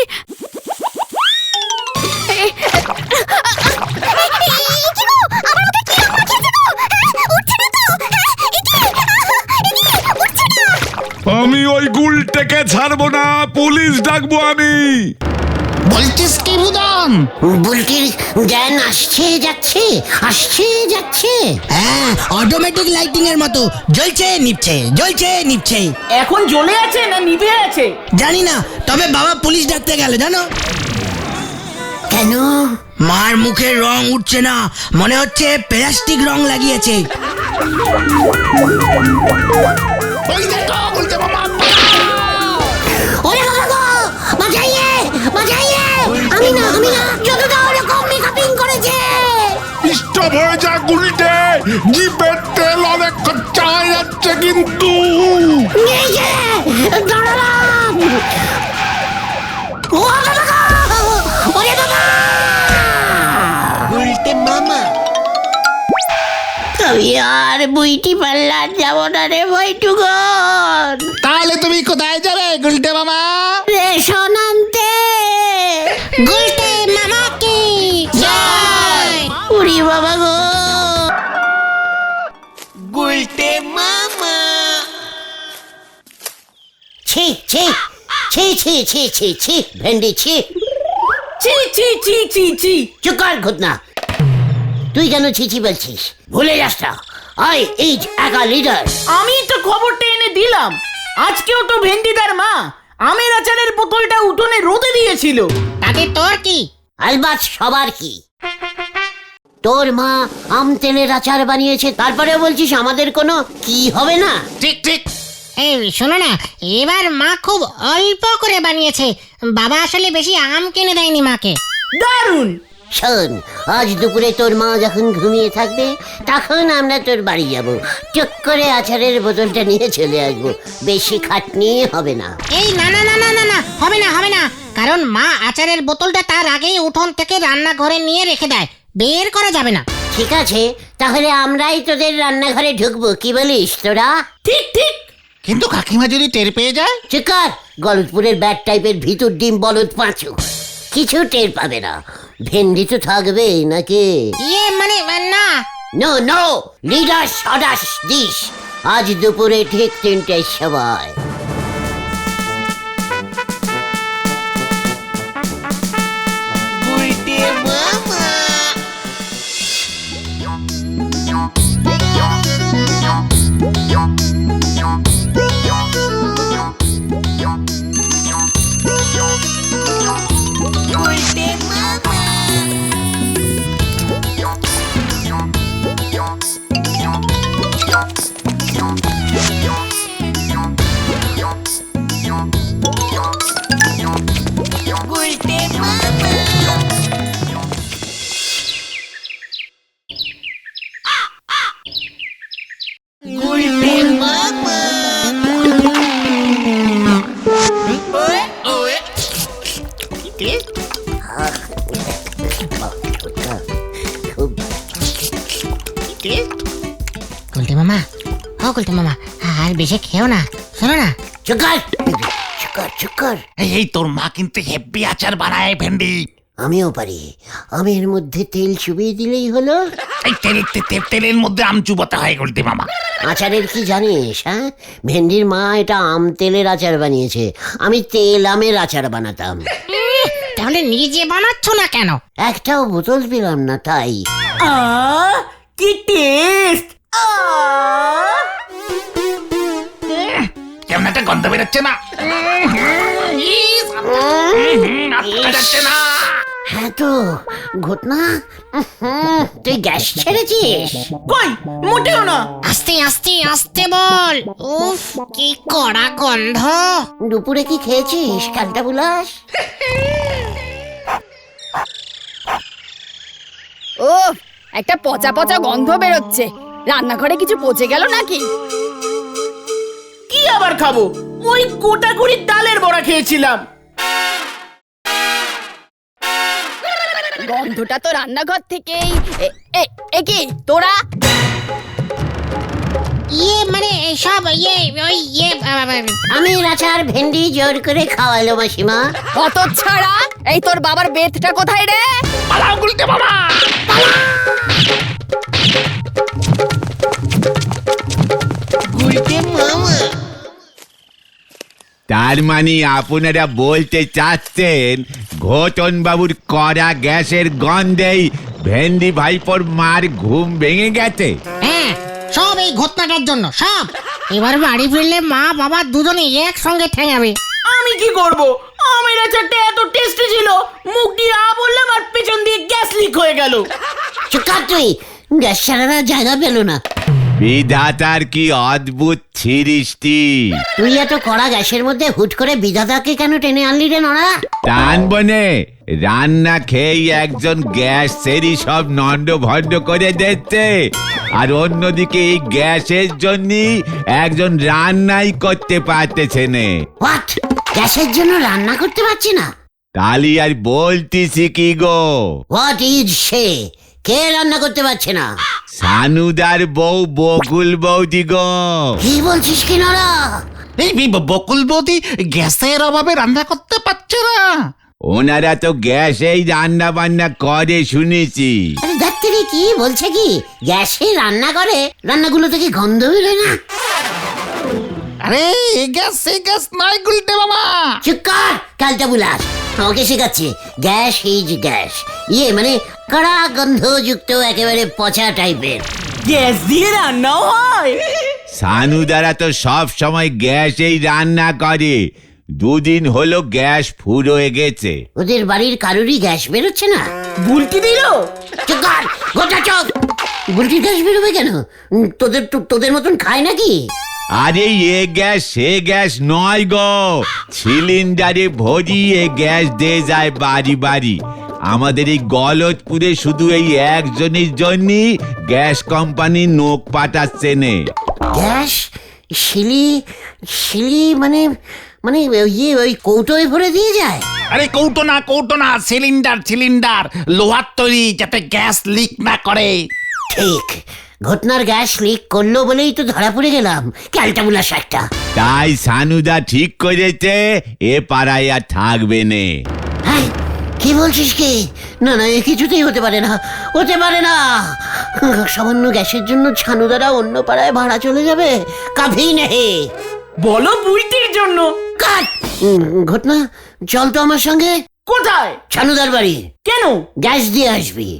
আমি ওই গুলটেকে ছাড়বো না, পুলিশ ডাকবো আমি। বলছিস কি ভুদন? বুলটির জ্ঞান আসছে যাচ্ছে, আসছে যাচ্ছে। হ্যাঁ, অটোমেটিক লাইটিং এর মতো জ্বলছে নিভছে, জ্বলছে নিভছে। এখন জ্বলে আছে না নিভে আছে? জানি না, তবে বাবা পুলিশ ডাকতে গেল জানো। কেন? মার মুখের রং উঠছে না, মনে হচ্ছে প্লাস্টিক রং লাগিয়েছে। ওই দেখো গুলটে মামা। ওরে বাবা গো, বাঁচাইয়ে বাঁচাইয়ে। আমি না যতটা ওরকম মেকআপিং করেছে। স্টপ হয়ে যা গুলটে, জিপের তেল অনেক খরচা হয়ে যাচ্ছে কিন্তু। এই যে দাঁড়ালাম। ও বাবা গো, ওরে বাবা। আমি আর বুইটি পাল্লার যাব না রে বৈটুগন। তাহলে তুমি কোথায় যাবে গুলটে মামা? রেশন আনতে। গুলটে মামা কি জয়। উড়ি বাবা গো। ছি ছি ছি ছি ছি ছি ছি ভেন্ডি ছি। ছি ছি ছি ছি ছি। চুপ কর ঘটনা। তুই কেন ছিছি বলছিস? ভুলে যাস না, আই ইজ একা লিডার। আমি তো খবরটা এনে দিলাম। আজকেও তো ভেন্ডিদার মা আমের আচারের বোতলটা উঠোনে রোদে দিয়েছিল। তাতে তোর কি? আলবাত সবার কি। তোর মা আম তেলের আচার বানিয়েছে, তারপরে বলছিস আমাদের কোনো কি হবে না? ঠিক ঠিক। এই শোনো না, এবার মা খুব অল্প করে বানিয়েছে। বাবা আসলে বেশি আম কিনে দেয়নি মাকে। দারুণ। শোন, আজ দুপুরে তোর মা যখন ঘুমিয়ে থাকবে তখন আমরা তোর বাড়ি যাব, চুপ করে আচারের বোতলটা নিয়ে চলে আসবো। বেশি খাটনি হবে না। এই না না না না না না, হবে না হবে না, কারণ মা আচারের বোতলটা তার আগেই উঠোন থেকে রান্নাঘরে নিয়ে রেখে দেয়, বের করা যাবে না। ঠিক আছে, তাহলে আমরাই তোদের রান্নাঘরে ঢুকবো, কি বলিস তোরা? ঠিক ঠিক। কিন্তু কাকিমা যদি টের পেয়ে যায়? চিকার, গলতপুরের ব্যাট টাইপের ভিতর ডিম বলদ পাঁচু, কিছু টের পাবে না। ভেন্ডি তো থাকবেই নাকি? ইয়ে মানে না। নো নো, লিডার সদাস দিস। আজ দুপুরে ঠিক 3টের সময়। গুলটে মামা, ও গুলটে মামা, আর বেশি খেও না, শোনো না। Chukar chukar chukar. এই তোর মা কিন্তু হেব্বি আচার বানায় ভেন্ডি। আমিও পারি, আমের মধ্যে তেল চুবিয়ে দিলেই হলো। এই তেলের মধ্যে আম চুবাতে হয় গুলটে মামা। আচারের কি জানিস? হ্যাঁ, ভেন্ডির মা এটা আম তেলের আচার বানিয়েছে, আমি তেল আমের আচার বানাতাম। তাহলে নিজে বানাচ্ছ না কেন? একটাও বোতল পেলাম না তাই। কি টেস্ট! কেমন একটা গন্ধ বেরোচ্ছে না? যাচ্ছে না। হ্যাঁ তো ঘটনা, তুই গ্যাস ছেড়েছিস? কই, মোটেও না। আস্তে আস্তে আস্তে বল। উফ, কি কড়া গন্ধ। দুপুরে কি খেয়েছিস কান্তা বুলাস? ও, একটা পচা পচা গন্ধ বেরোচ্ছে। রান্নাঘরে কিছু পচে গেল নাকি? কি আবার খাবো? ওই গোটা কুড়ির ডালের বড়া খেয়েছিলাম। গন্ধটা তো রান্নাঘর থেকেই। এ কি তোরা? ইয়ে মানে সব ইয়ে ওই ইয়ে আমের আচার ভেন্ডি জোর করে খাওয়ালো মাসিমা। কত ছাড়া? এই তোর বাবার বেতটা কোথায় রে? পালাও গুলটে মামা। তার মানে আপনারা বলতে চাচ্ছেন ঘটন বাবুর কড়া গ্যাসের গন্ধেই ভেন্ডি ভাইপোর মার ঘুম ভেঙে গেছে? হ্যাঁ, সব এই ঘটনাটার জন্য সব। এবার বাড়ি ফিরলে মা বাবা দুজনে একসঙ্গে ঠেঙাবে। আমি কি করব? আমের আচারটা এত টেস্টি ছিল, মুখ দিয়ে আ বললাম আর পেছন দিয়ে গ্যাস লিক হয়ে গেল। চুকার তুই, গ্যাস ছাড়ার জায়গা পেল না। বিধাতার কি অদ্ভুত সৃষ্টি! তুই এত কড়া গ্যাসের মধ্যে হুট করে বিধাতাকে কেন টেনে আনলি রে নড়া? টানবনে রান্না খেয়ে একজন গ্যাস সেরি সব নন্ড ভন্ড করে দিচ্ছে, আর অন্যদিকে এই গ্যাসের জন্য একজন রান্নাই করতে পারতেছে না। হোয়াট? গ্যাসের জন্য রান্না করতে পারছি না? তালি আর বলতিছি কি গো, হোয়াট ইজ সে? কে রান্না করতে পারছে না? সানুদার বউ বকুল বৌদি গো। কি বলছিস কি নড়া? এই বকুল বৌদি গ্যাসের অভাবে রান্না করতে পারছে না। ওনারা তো গ্যাসেই রান্না বান্না করে শুনেছি। আরে ডাক্তারি কি বলছে কি? গ্যাসে রান্না করে? রান্নাগুলো থেকে গন্ধ বেরোয় না? আরে এই গ্যাস নয় গুলটে মামা। চুপ কর, কালটা বুলাস। আমাকে শেখাচ্ছে গ্যাস ইজ গ্যাস, ইয়ে মানে কড়া গন্ধযুক্ত একেবারে পচা টাইপের। গ্যাস দিয়ে রান্নাও হয়? সানুদারা তো সব সময় গ্যাসেই রান্না করে, দুদিন হলো গ্যাস ফুরোয় গেছে। ওদের বাড়ির কারোরই গ্যাস বেরোচ্ছে না? বুলটি দিল? চুপ কর, গোটা চোখ। বুলটির গ্যাস বেরোবে কেন? তোদের মতন খায় নাকি? আরে এ গ্যাস সে গ্যাস নয় গো, সিলিন্ডারে ভরিয়ে গ্যাস দিয়ে যায় বাড়ি বাড়ি। আমাদের এই গলতপুরে শুধু এই একজনের জন্যই গ্যাস কোম্পানি নোক পাঠাচ্ছে নে। গ্যাস শিলি মানে ওই কৌটোয় ভরে দিয়ে যায়? আরে কৌটো না সিলিন্ডার লোহার তৈরি, যাতে গ্যাস লিক না করে। ঠিক, ঘটনার গ্যাস লিক করলো বলেই তো ধরা পড়ে গেলাম। ক্যালটা বুলাস একটা। তাই সানুদা ঠিক করেছে এ পাড়ায় আর থাকবে নে। হ্যাঁ, কি বলছিস কি? না এ কিছুতেই হতে পারে না, হতে পারে না। সামান্য গ্যাসের জন্য ছানুদারা অন্য পাড়ায় ভাড়া চলে যাবে? কাভি নেই। বলো বুলটির জন্য। কাট। ঘটনা, চল তো আমার সঙ্গে। কোথায়? ছানুদার বাড়ি। কেন? গ্যাস দিয়ে আসবি।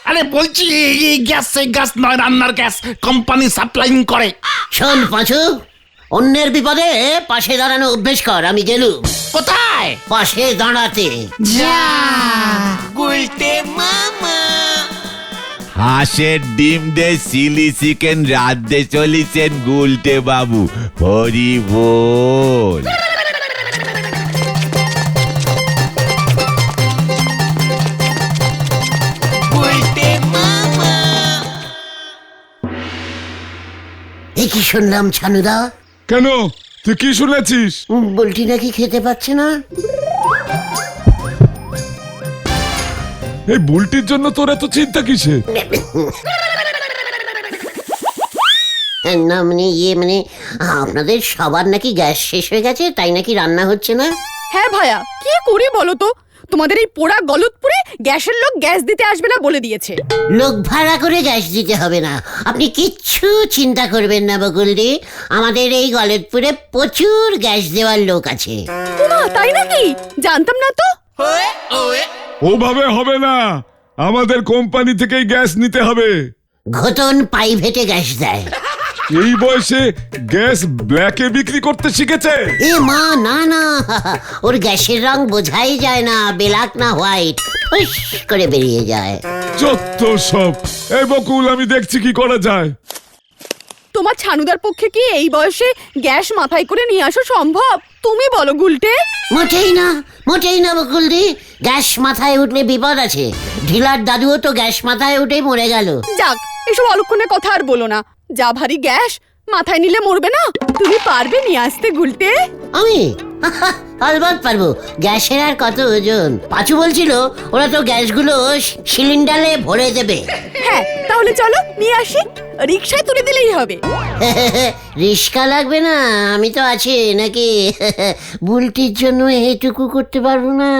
আরে বলছি এই গ্যাস নয়, রান্নার গ্যাস কোম্পানি সাপ্লাইং করে। শোন পাঁচু, অন্যের বিপদে পাশে দাঁড়ানো অভ্যেস কর। আমি গেলুম। কোথায়? পাশে দাঁড়াতে। হাঁসের ডিম দে চিলি চিকেন রাঁধতে চলেছেন গুলটে বাবু, হরি বল। এ কি শুনলাম ছানুদা? কেন, তুই কি শুনেছিস? বলটি নাকি খেতে পাচ্ছে না। এই বুলটির জন্য তোর এত চিন্তা কিসে? না মানে আপনাদের সবার নাকি গ্যাস শেষ হয়ে গেছে, তাই নাকি রান্না হচ্ছে না? হ্যাঁ ভাইয়া, কি করি বলো তো? তোমাদের এই পোড়া গলতপুরে গ্যাসের লোক গ্যাস দিতে আসবে না বলে দিয়েছে। লোক ভাড়া করে গ্যাস দিতে হবে না, আপনি কিচ্ছু চিন্তা করবেন না বকুলদি। আমাদের এই গলতপুরে প্রচুর গ্যাস দেওয়ার লোক আছে। ওমা, তাই নাকি? জানতাম না তো। ওভাবে হবে না, আমাদের কোম্পানি থেকেই গ্যাস নিতে হবে। ঘটন প্রাইভেটে গ্যাস দেয়। এই বয়সে গ্যাস ব্ল্যাকে বিক্রি করতে শিখেছে? এ মা, না ওর গ্যাসের রং বোঝাই যায় না, ব্ল্যাক না হোয়াইট, ফুস করে বেরিয়ে যায়। যত সব। এই বকুল, আমি দেখছি কি করা যায়। তোমার ছানুদার পক্ষে কি এই বয়সে গ্যাস মাথায় করে নিয়ে আসা সম্ভব? তুমি বলো গুলটে। মোটেই না বকুলদি, গ্যাস মাথায় উঠলে বিপদ আছে। ঢিলার দাদুও তো গ্যাস মাথায় উঠে মরে গেল। যাক, এসব অলক্ষণে কথা আর বলো না। যা ভারী গ্যাস, মাথায় নিলে মরবে না? তুমি পারবে নিয়ে আসতে গুলটে? আমি আলবাত পারবো। গ্যাসের আর কত ওজন? পাঁচু বলছিল ওরা তো গ্যাসগুলো সিলিন্ডারে ভরে দেবে। হ্যাঁ, তাহলে চলো নিয়ে আসি, রিকশায় তুলে দিলেই হবে। রিস্কা লাগবে না, আমি তো আছি নাকি। বুলটির জন্য এইটুকু করতে পারবো না?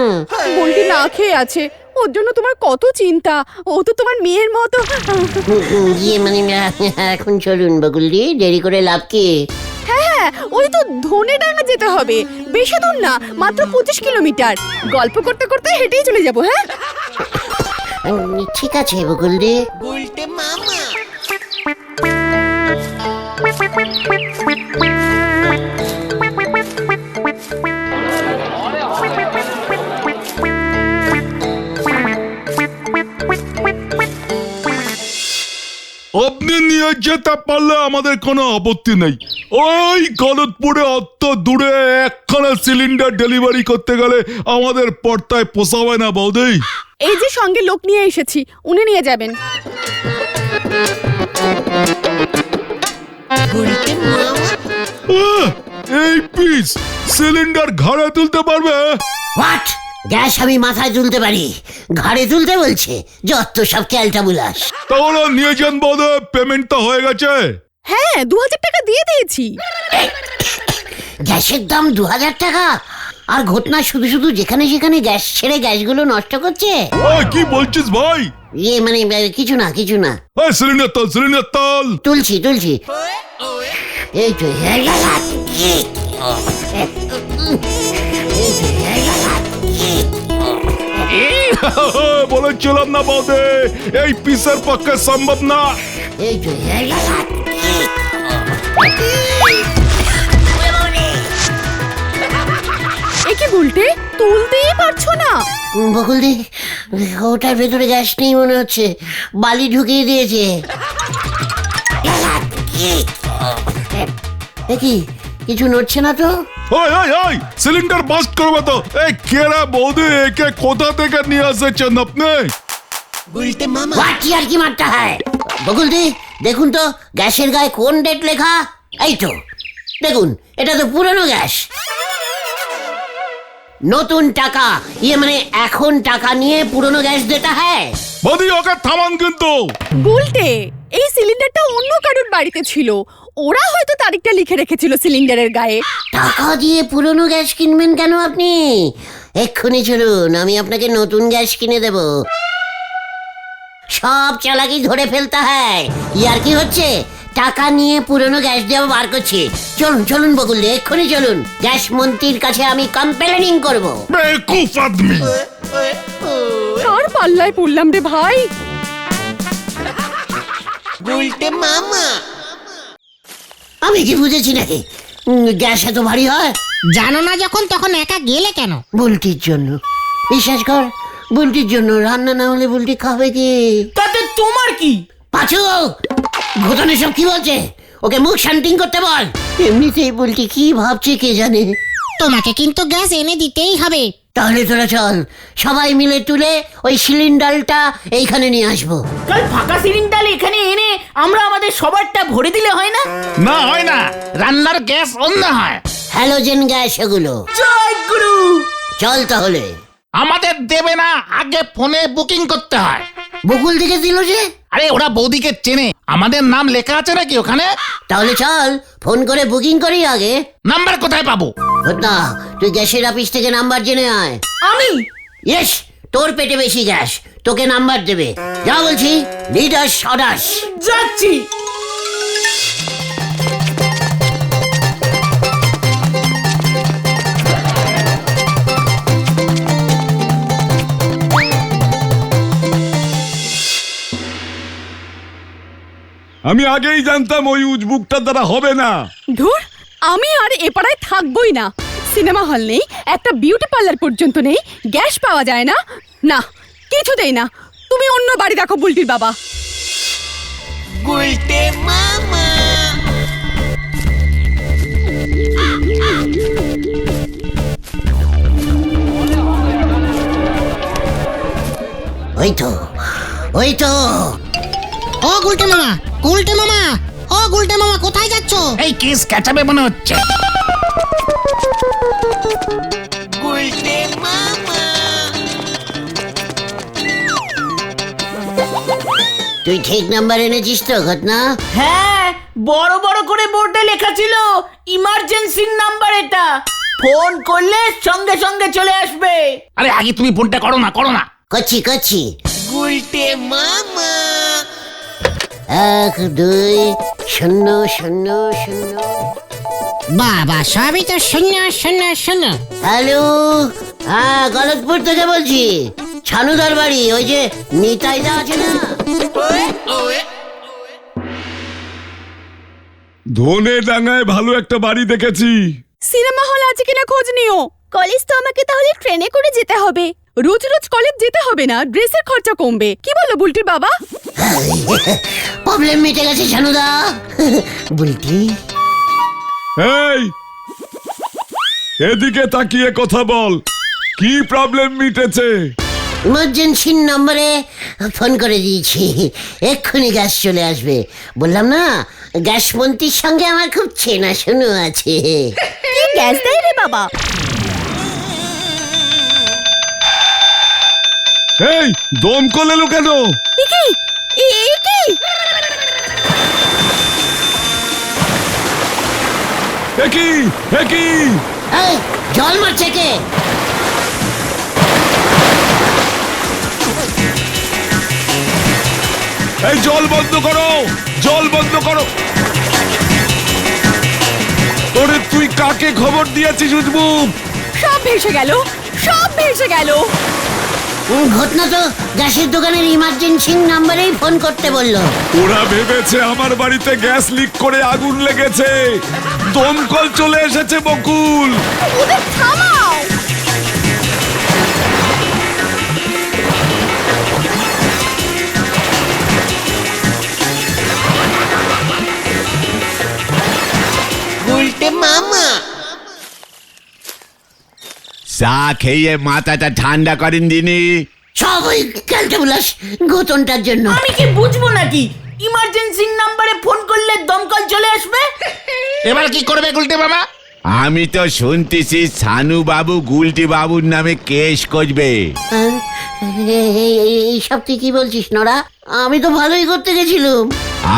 বুলটি না খেয়ে আছে, ওর জন্য তোমার কত চিন্তা। ও তো তোমার মেয়ের মতো। ইয়ে মানে এখন চলুন বকুলদি, দেরি করে লাভ কি? হ্যাঁ, ওই তো ধনেডাঙ্গা যেতে হবে, বেশি দূর না, মাত্র 25 কিলোমিটার। গল্প করতে করতে হেঁটেই চলে যাবো। হ্যাঁ, ঠিক আছে বকুল দি। আপনি নিয়ে যেতে পারলে আমাদের কোনো আপত্তি নেই। ওই গলতপুরে অত দূরে একখানা সিলিন্ডার ডেলিভারি করতে গেলে আমাদের পর্তায় পোষাবে না বৌদি। এই যে সঙ্গে লোক নিয়ে এসেছি, উনি নিয়ে যাবেন। এই পিস সিলিন্ডার ঘাড়ে তুলতে পারবে? হোয়াট? গ্যাস আমি মাথায় তুলতে পারি, ঘাড়ে তুলতে বলছে? যত সব ক্যালটা বুলাস। তাহলে নিয়ে যান বৌদি, পেমেন্ট তো হয়ে গেছে। হ্যাঁ, 2000 টাকা দিয়ে দিয়েছি। গ্যাসের দাম 2000 টাকা? আর ঘটনা শুধু শুধু যেখানে সেখানে গ্যাস ছেড়ে গ্যাসগুলো নষ্ট করছে। কি বলছিস ভাই? মানে কিছু না কিছু না। সিলিন্ডার তল, সিলিন্ডার তল। তুলছি তুলছি। এই তো বলেছিলাম না বৌদি, এই পিসের পক্ষে সম্ভব না। এই তো একে উল্টে তুলতেই পারছো না? বকুলদি, ওটার ভেতরে গ্যাস নেই মনে হচ্ছে, বালি ঢুকিয়ে দিয়েছে। কি কিছু নড়ছে না তো? সিলিন্ডার বাস্ট করবে তো। এই কেরা বৌদি, একে কোথা থেকে নিয়ে এসেছেন আপনি? আর কি মারটা হয়? বকুলদি দেখুন তো গ্যাসের গায়ে কোন ডেট লেখা। এই তো দেখুন, এটা তো পুরনো গ্যাস। নতুন টাকা, ইয়ে মানে এখন টাকা নিয়ে পুরনো গ্যাস দেতা হ্যায়। বৌদি ওকে থামান কিন্তু। গুলটে, এই সিলিন্ডারটা অন্য কারোর বাড়িতে ছিল, ওরা হয়তো তারিখটা লিখে রেখেছিল সিলিন্ডারের গায়ে। টাকা দিয়ে পুরনো গ্যাস কিনবেন কেন আপনি? এক্ষুনি চলুন, আমি আপনাকে নতুন গ্যাস কিনে দেব। সব চালাকি ধরে ফেলতে হয়। ইয়ার কি হচ্ছে? টাকা নিয়ে পুরনো গ্যাস দেওয়া বার করছি। চলুন চলুন বকুলদি, এক্ষুনি চলুন। গ্যাস মন্ত্রীর কাছে আমি কমপ্লেনিং করব। বেকুফ আদমি। কার পাল্লায় পড়লাম রে ভাই? আমি কি বুঝেছি নাকি গ্যাস এত ভারী হয়? জানো না যখন, তখন একা গেলে কেন? বুলটির জন্য, বিশ্বাস কর, বুলটির জন্য। রান্না না হলে বুলটি খাবে কি? তাতে তোমার কি? পাঁচু, ঘটনা সব কি বলছে? ওকে মুখ শান্তিং করতে বল। এমনিতেই বুলটি কি ভাবছে কে জানে। তোমাকে কিন্তু গ্যাস এনে দিতেই হবে। তাহলে তোরা চল, সবাই মিলে তুলে ওই সিলিন্ডারটা এইখানে নিয়ে আসবো। কাল ফাঁকা সিলিন্ডার এখানে এনে আমরা আমাদের সবারটা ভরে দিলে হয় না? না হয় না, রান্নার গ্যাস অন্য হয়। হ্যালোজেন গ্যাস এগুলো। জয় গুরু। চল তাহলে। আমাদের দেবে না, আগে ফোনে বুকিং করতে হয়। বকুল দিকে দিল যে? আরে ওরা বৌদিকে চেনে, আমাদের নাম লেখা আছে নাকি ওখানে? তাহলে চল ফোন করে বুকিং করি আগে। নাম্বার কোথায় পাবো? ঘটনা, তুই গ্যাসের অফিস থেকে নাম্বার জেনে আয়। আমি? ইয়েস, তোর পেটে বেশি গ্যাস, তোকে নাম্বার দেবে। যা বলছি, লিডার সদাস। যাচ্ছি। আমি আগেই জানতাম ওই উজবুকটা দ্বারা হবে না। ধুর, আমি আর এ পাড়ায় থাকবোই না। সিনেমা হল নেই, একটা বিউটি পার্লার পর্যন্ত নেই, গ্যাস পাওয়া যায় না। না, কিছুতেই না। তুমি অন্য বাড়ি দেখো বুলটির বাবা। ওই তো, ওই তো। ও গুলটে মামা, গুলটে মামা, ও গুলটে মামা, কোথায় যাচ্ছো? এই কেস ক্যাচাবে মনে হচ্ছে। তুই ঠিক নাম্বার এনেছিস তো ঘটনা? হ্যাঁ, বড় বড় করে বোর্ডে লেখা ছিল ইমার্জেন্সি নাম্বার এটা। ফোন করলে সঙ্গে সঙ্গে চলে আসবে। আরে আগে তুমি ফোনটা করো না, করো না। করছি করছি। 1 2 0 0 0 বাবা সবই তো শূন্য শূন্য শূন্য। হ্যালো, হ্যাঁ গলতপুর থেকে বলছি। ছানুদার বাড়ি ওই যে নিতাইদা আছে না? ধনে ডাঙায় ভালো একটা বাড়ি দেখেছি। সিনেমা হল আছে কিনা খোঁজ নিও। কলেজ তো আমাকে তাহলে ট্রেনে করে যেতে হবে। রোজ রোজ কলেজ যেতে হবে না, ড্রেসের খরচা কমবে। কি বলো বুলটির বাবা? প্রবলেম মিটে গেছে ছানুদা। বুলটি, এই এদিকে তাকিয়ে কথা বল, কি প্রবলেম মিটেছে? ইমার্জেন্সি নম্বরে ফোন করে দিয়েছি, এক্ষুনি গ্যাস চলে আসবে। বললাম না, গ্যাস মন্ত্রীর সঙ্গে আমার খুব চেনাশোনা আছে। কি গ্যাস দেয় রে বাবা? এই দমকল এলো কেন? একি একি একই একই এই জল মারছে কে? এই জল বন্ধ করো, জল বন্ধ করো। তোরে তুই কাকে খবর দিয়েছিস উজবুক? সব ভেসে গেল, সব ভেসে গেল। ঘটনা তো গ্যাসের দোকানের ইমার্জেন্সি নাম্বারেই ফোন করতে বললো। ওরা ভেবেছে আমার বাড়িতে গ্যাস লিক করে আগুন লেগেছে, দমকল চলে এসেছে বকুল। ওদের থামাও। চা খেয়ে মাথাটা ঠান্ডা করেন দিনি। সব ওই ক্যালটাবুলাস ঘটনটার জন্য। আমি কি বুঝবো নাকি ইমার্জেন্সি নাম্বারে ফোন করলে দমকল চলে আসবে? এবার কি করবে গুলটে বাবা? আমি তো শুনতেছি ছানু বাবু গুলটি বাবুর নামে কেস করবে। এইসব তুই কি বলছিস নরা? আমি তো ভালোই করতে গেছিলাম।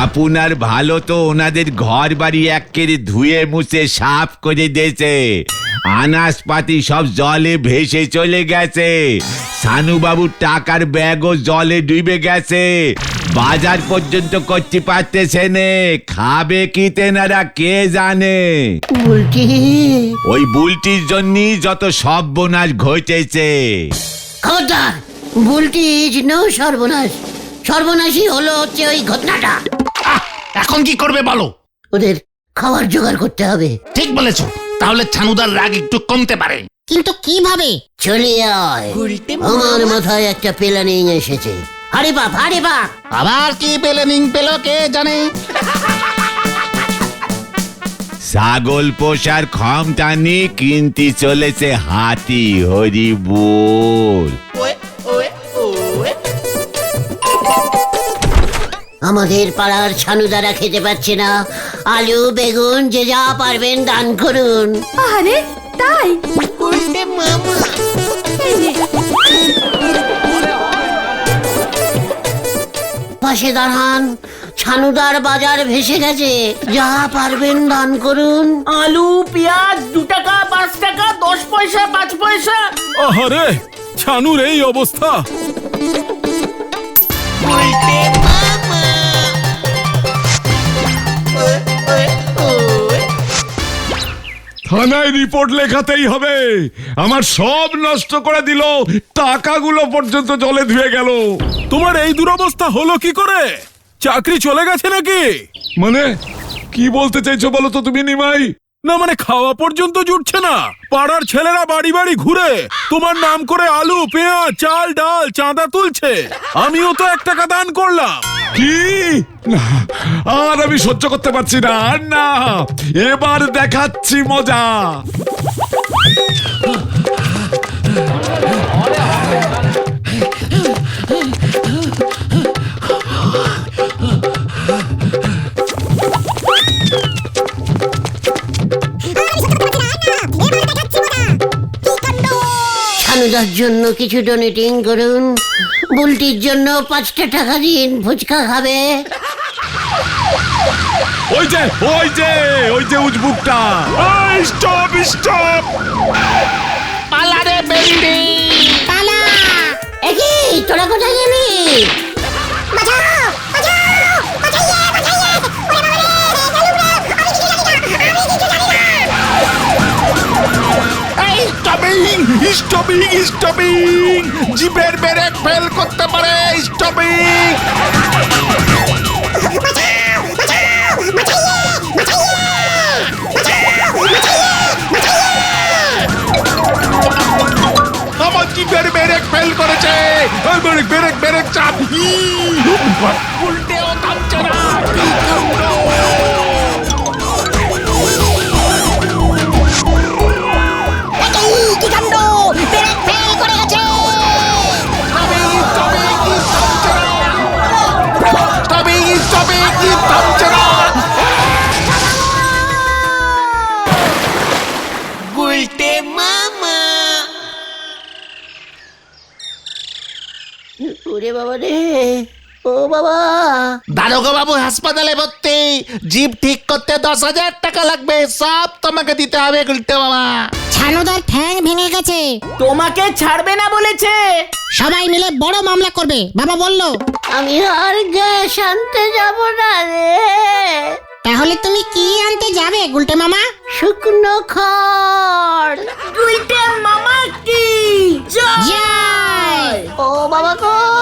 আপনার ভালো তো ওনাদের ঘর বাড়ি একেবারে ধুয়ে মুছে সাফ করে দিয়েছে, আনাজপাতি সব জলে ভেসে চলে গেছে, সানু বাবুর টাকার ব্যাগও জলে ডুবে গেছে, বাজার পর্যন্ত করতে পারতেছে নে, খাবে কি তেনারা কে জানে। বুলটি, ওই বুলটির জন্যই যত সর্বনাশ ঘটেছে। খবরদার, বুলটি নো সর্বনাশ। সর্বনাশই হলো হচ্ছে ওই ঘটনাটা। এখন কি করবে বলো? ওদের খাবার জোগাড় করতে হবে। ঠিক বলেছো, তাহলে ছানুদার রাগ একটু কমতে পারে। কিন্তু কিভাবে? চলে আয়, আমার মাথায় একটা প্ল্যানিং এসেছে। হারে বাপ, হারে বাপ। আবার কি প্ল্যানিং পেল কে জানে? ছাগল পোষার ক্ষমতা নি কিনতে চলেছে হাতি, হরি বল। আমাদের পাড়ার ছানুদারা খেতে পাচ্ছে না, আলু বেগুন যে যা পারবেন দান করুন। আরে তাই? পাশে দাঁড়ান, ছানুদার বাজার ভেসে গেছে, যা পারবেন দান করুন। আলু পেঁয়াজ 2 টাকা 5 টাকা 10 পয়সা 5 পয়সা। আহারে, ছানুর এই অবস্থা। থানায় রিপোর্ট লেখাতেই হবে। আমার সব নষ্ট করে দিল, টাকাগুলো পর্যন্ত জলে ধুয়ে গেল। তোমার এই দুরবস্থা হলো কি করে? চাকরি চলে গেছে নাকি? মানে কি বলতে চাইছো বলো তো তুমি নিমাই? না মানে খাওয়া পর্যন্ত জুটছে না। পাড়ার ছেলেরা বাড়ি বাড়ি ঘুরে তোমার নাম করে আলু পেঁয়াজ চাল ডাল চাঁদা তুলছে। আমিও তো 1 টাকা দান করলাম। কি না, আর আমি সহ্য করতে পারছি না, আর না, এবার দেখাচ্ছি মজা। ছানুদার জন্য কিছু ডোনেটিং করুন, বুলটির জন্য 5টা টাকা দিন, ফুচকা খাবে। ওই যে ওই যে ওই যে উজবুকটা, স্টপ স্টপ। পালারে বেন্ডি, পালা! একই তোরা কোথায় গেলি? স্টপিং স্টপিং জিপের ব্রেক ফেল করতে পারে স্টপিং আমার জিপের ব্রেক ফেল করেছে ব্রেক ব্রেক ব্রেক চাপ উল্টেও থামছে না কি কাণ্ড ব্রেক ফেল করে গেছে ওরে বাবা রে ও বাবা দারোগা বাবু হাসপাতালে ভর্তি জিপ ঠিক করতে 10,000 টাকা লাগবে সব তোমাকে দিতে হবে গুলটে মামা ছানুদার ঠ্যাং ভেঙে গেছে, তোমাকে ছাড়বে না বলেছে। সবাই মিলে বড় মামলা করবে বাবা বলল। আমি আর গ্যাস আনতে যাব না রে। তাহলে তুমি কি আনতে যাবে গুলটে মামা? শুকনো খড়। উল্টে মামা কি জয়। ও বাবা গো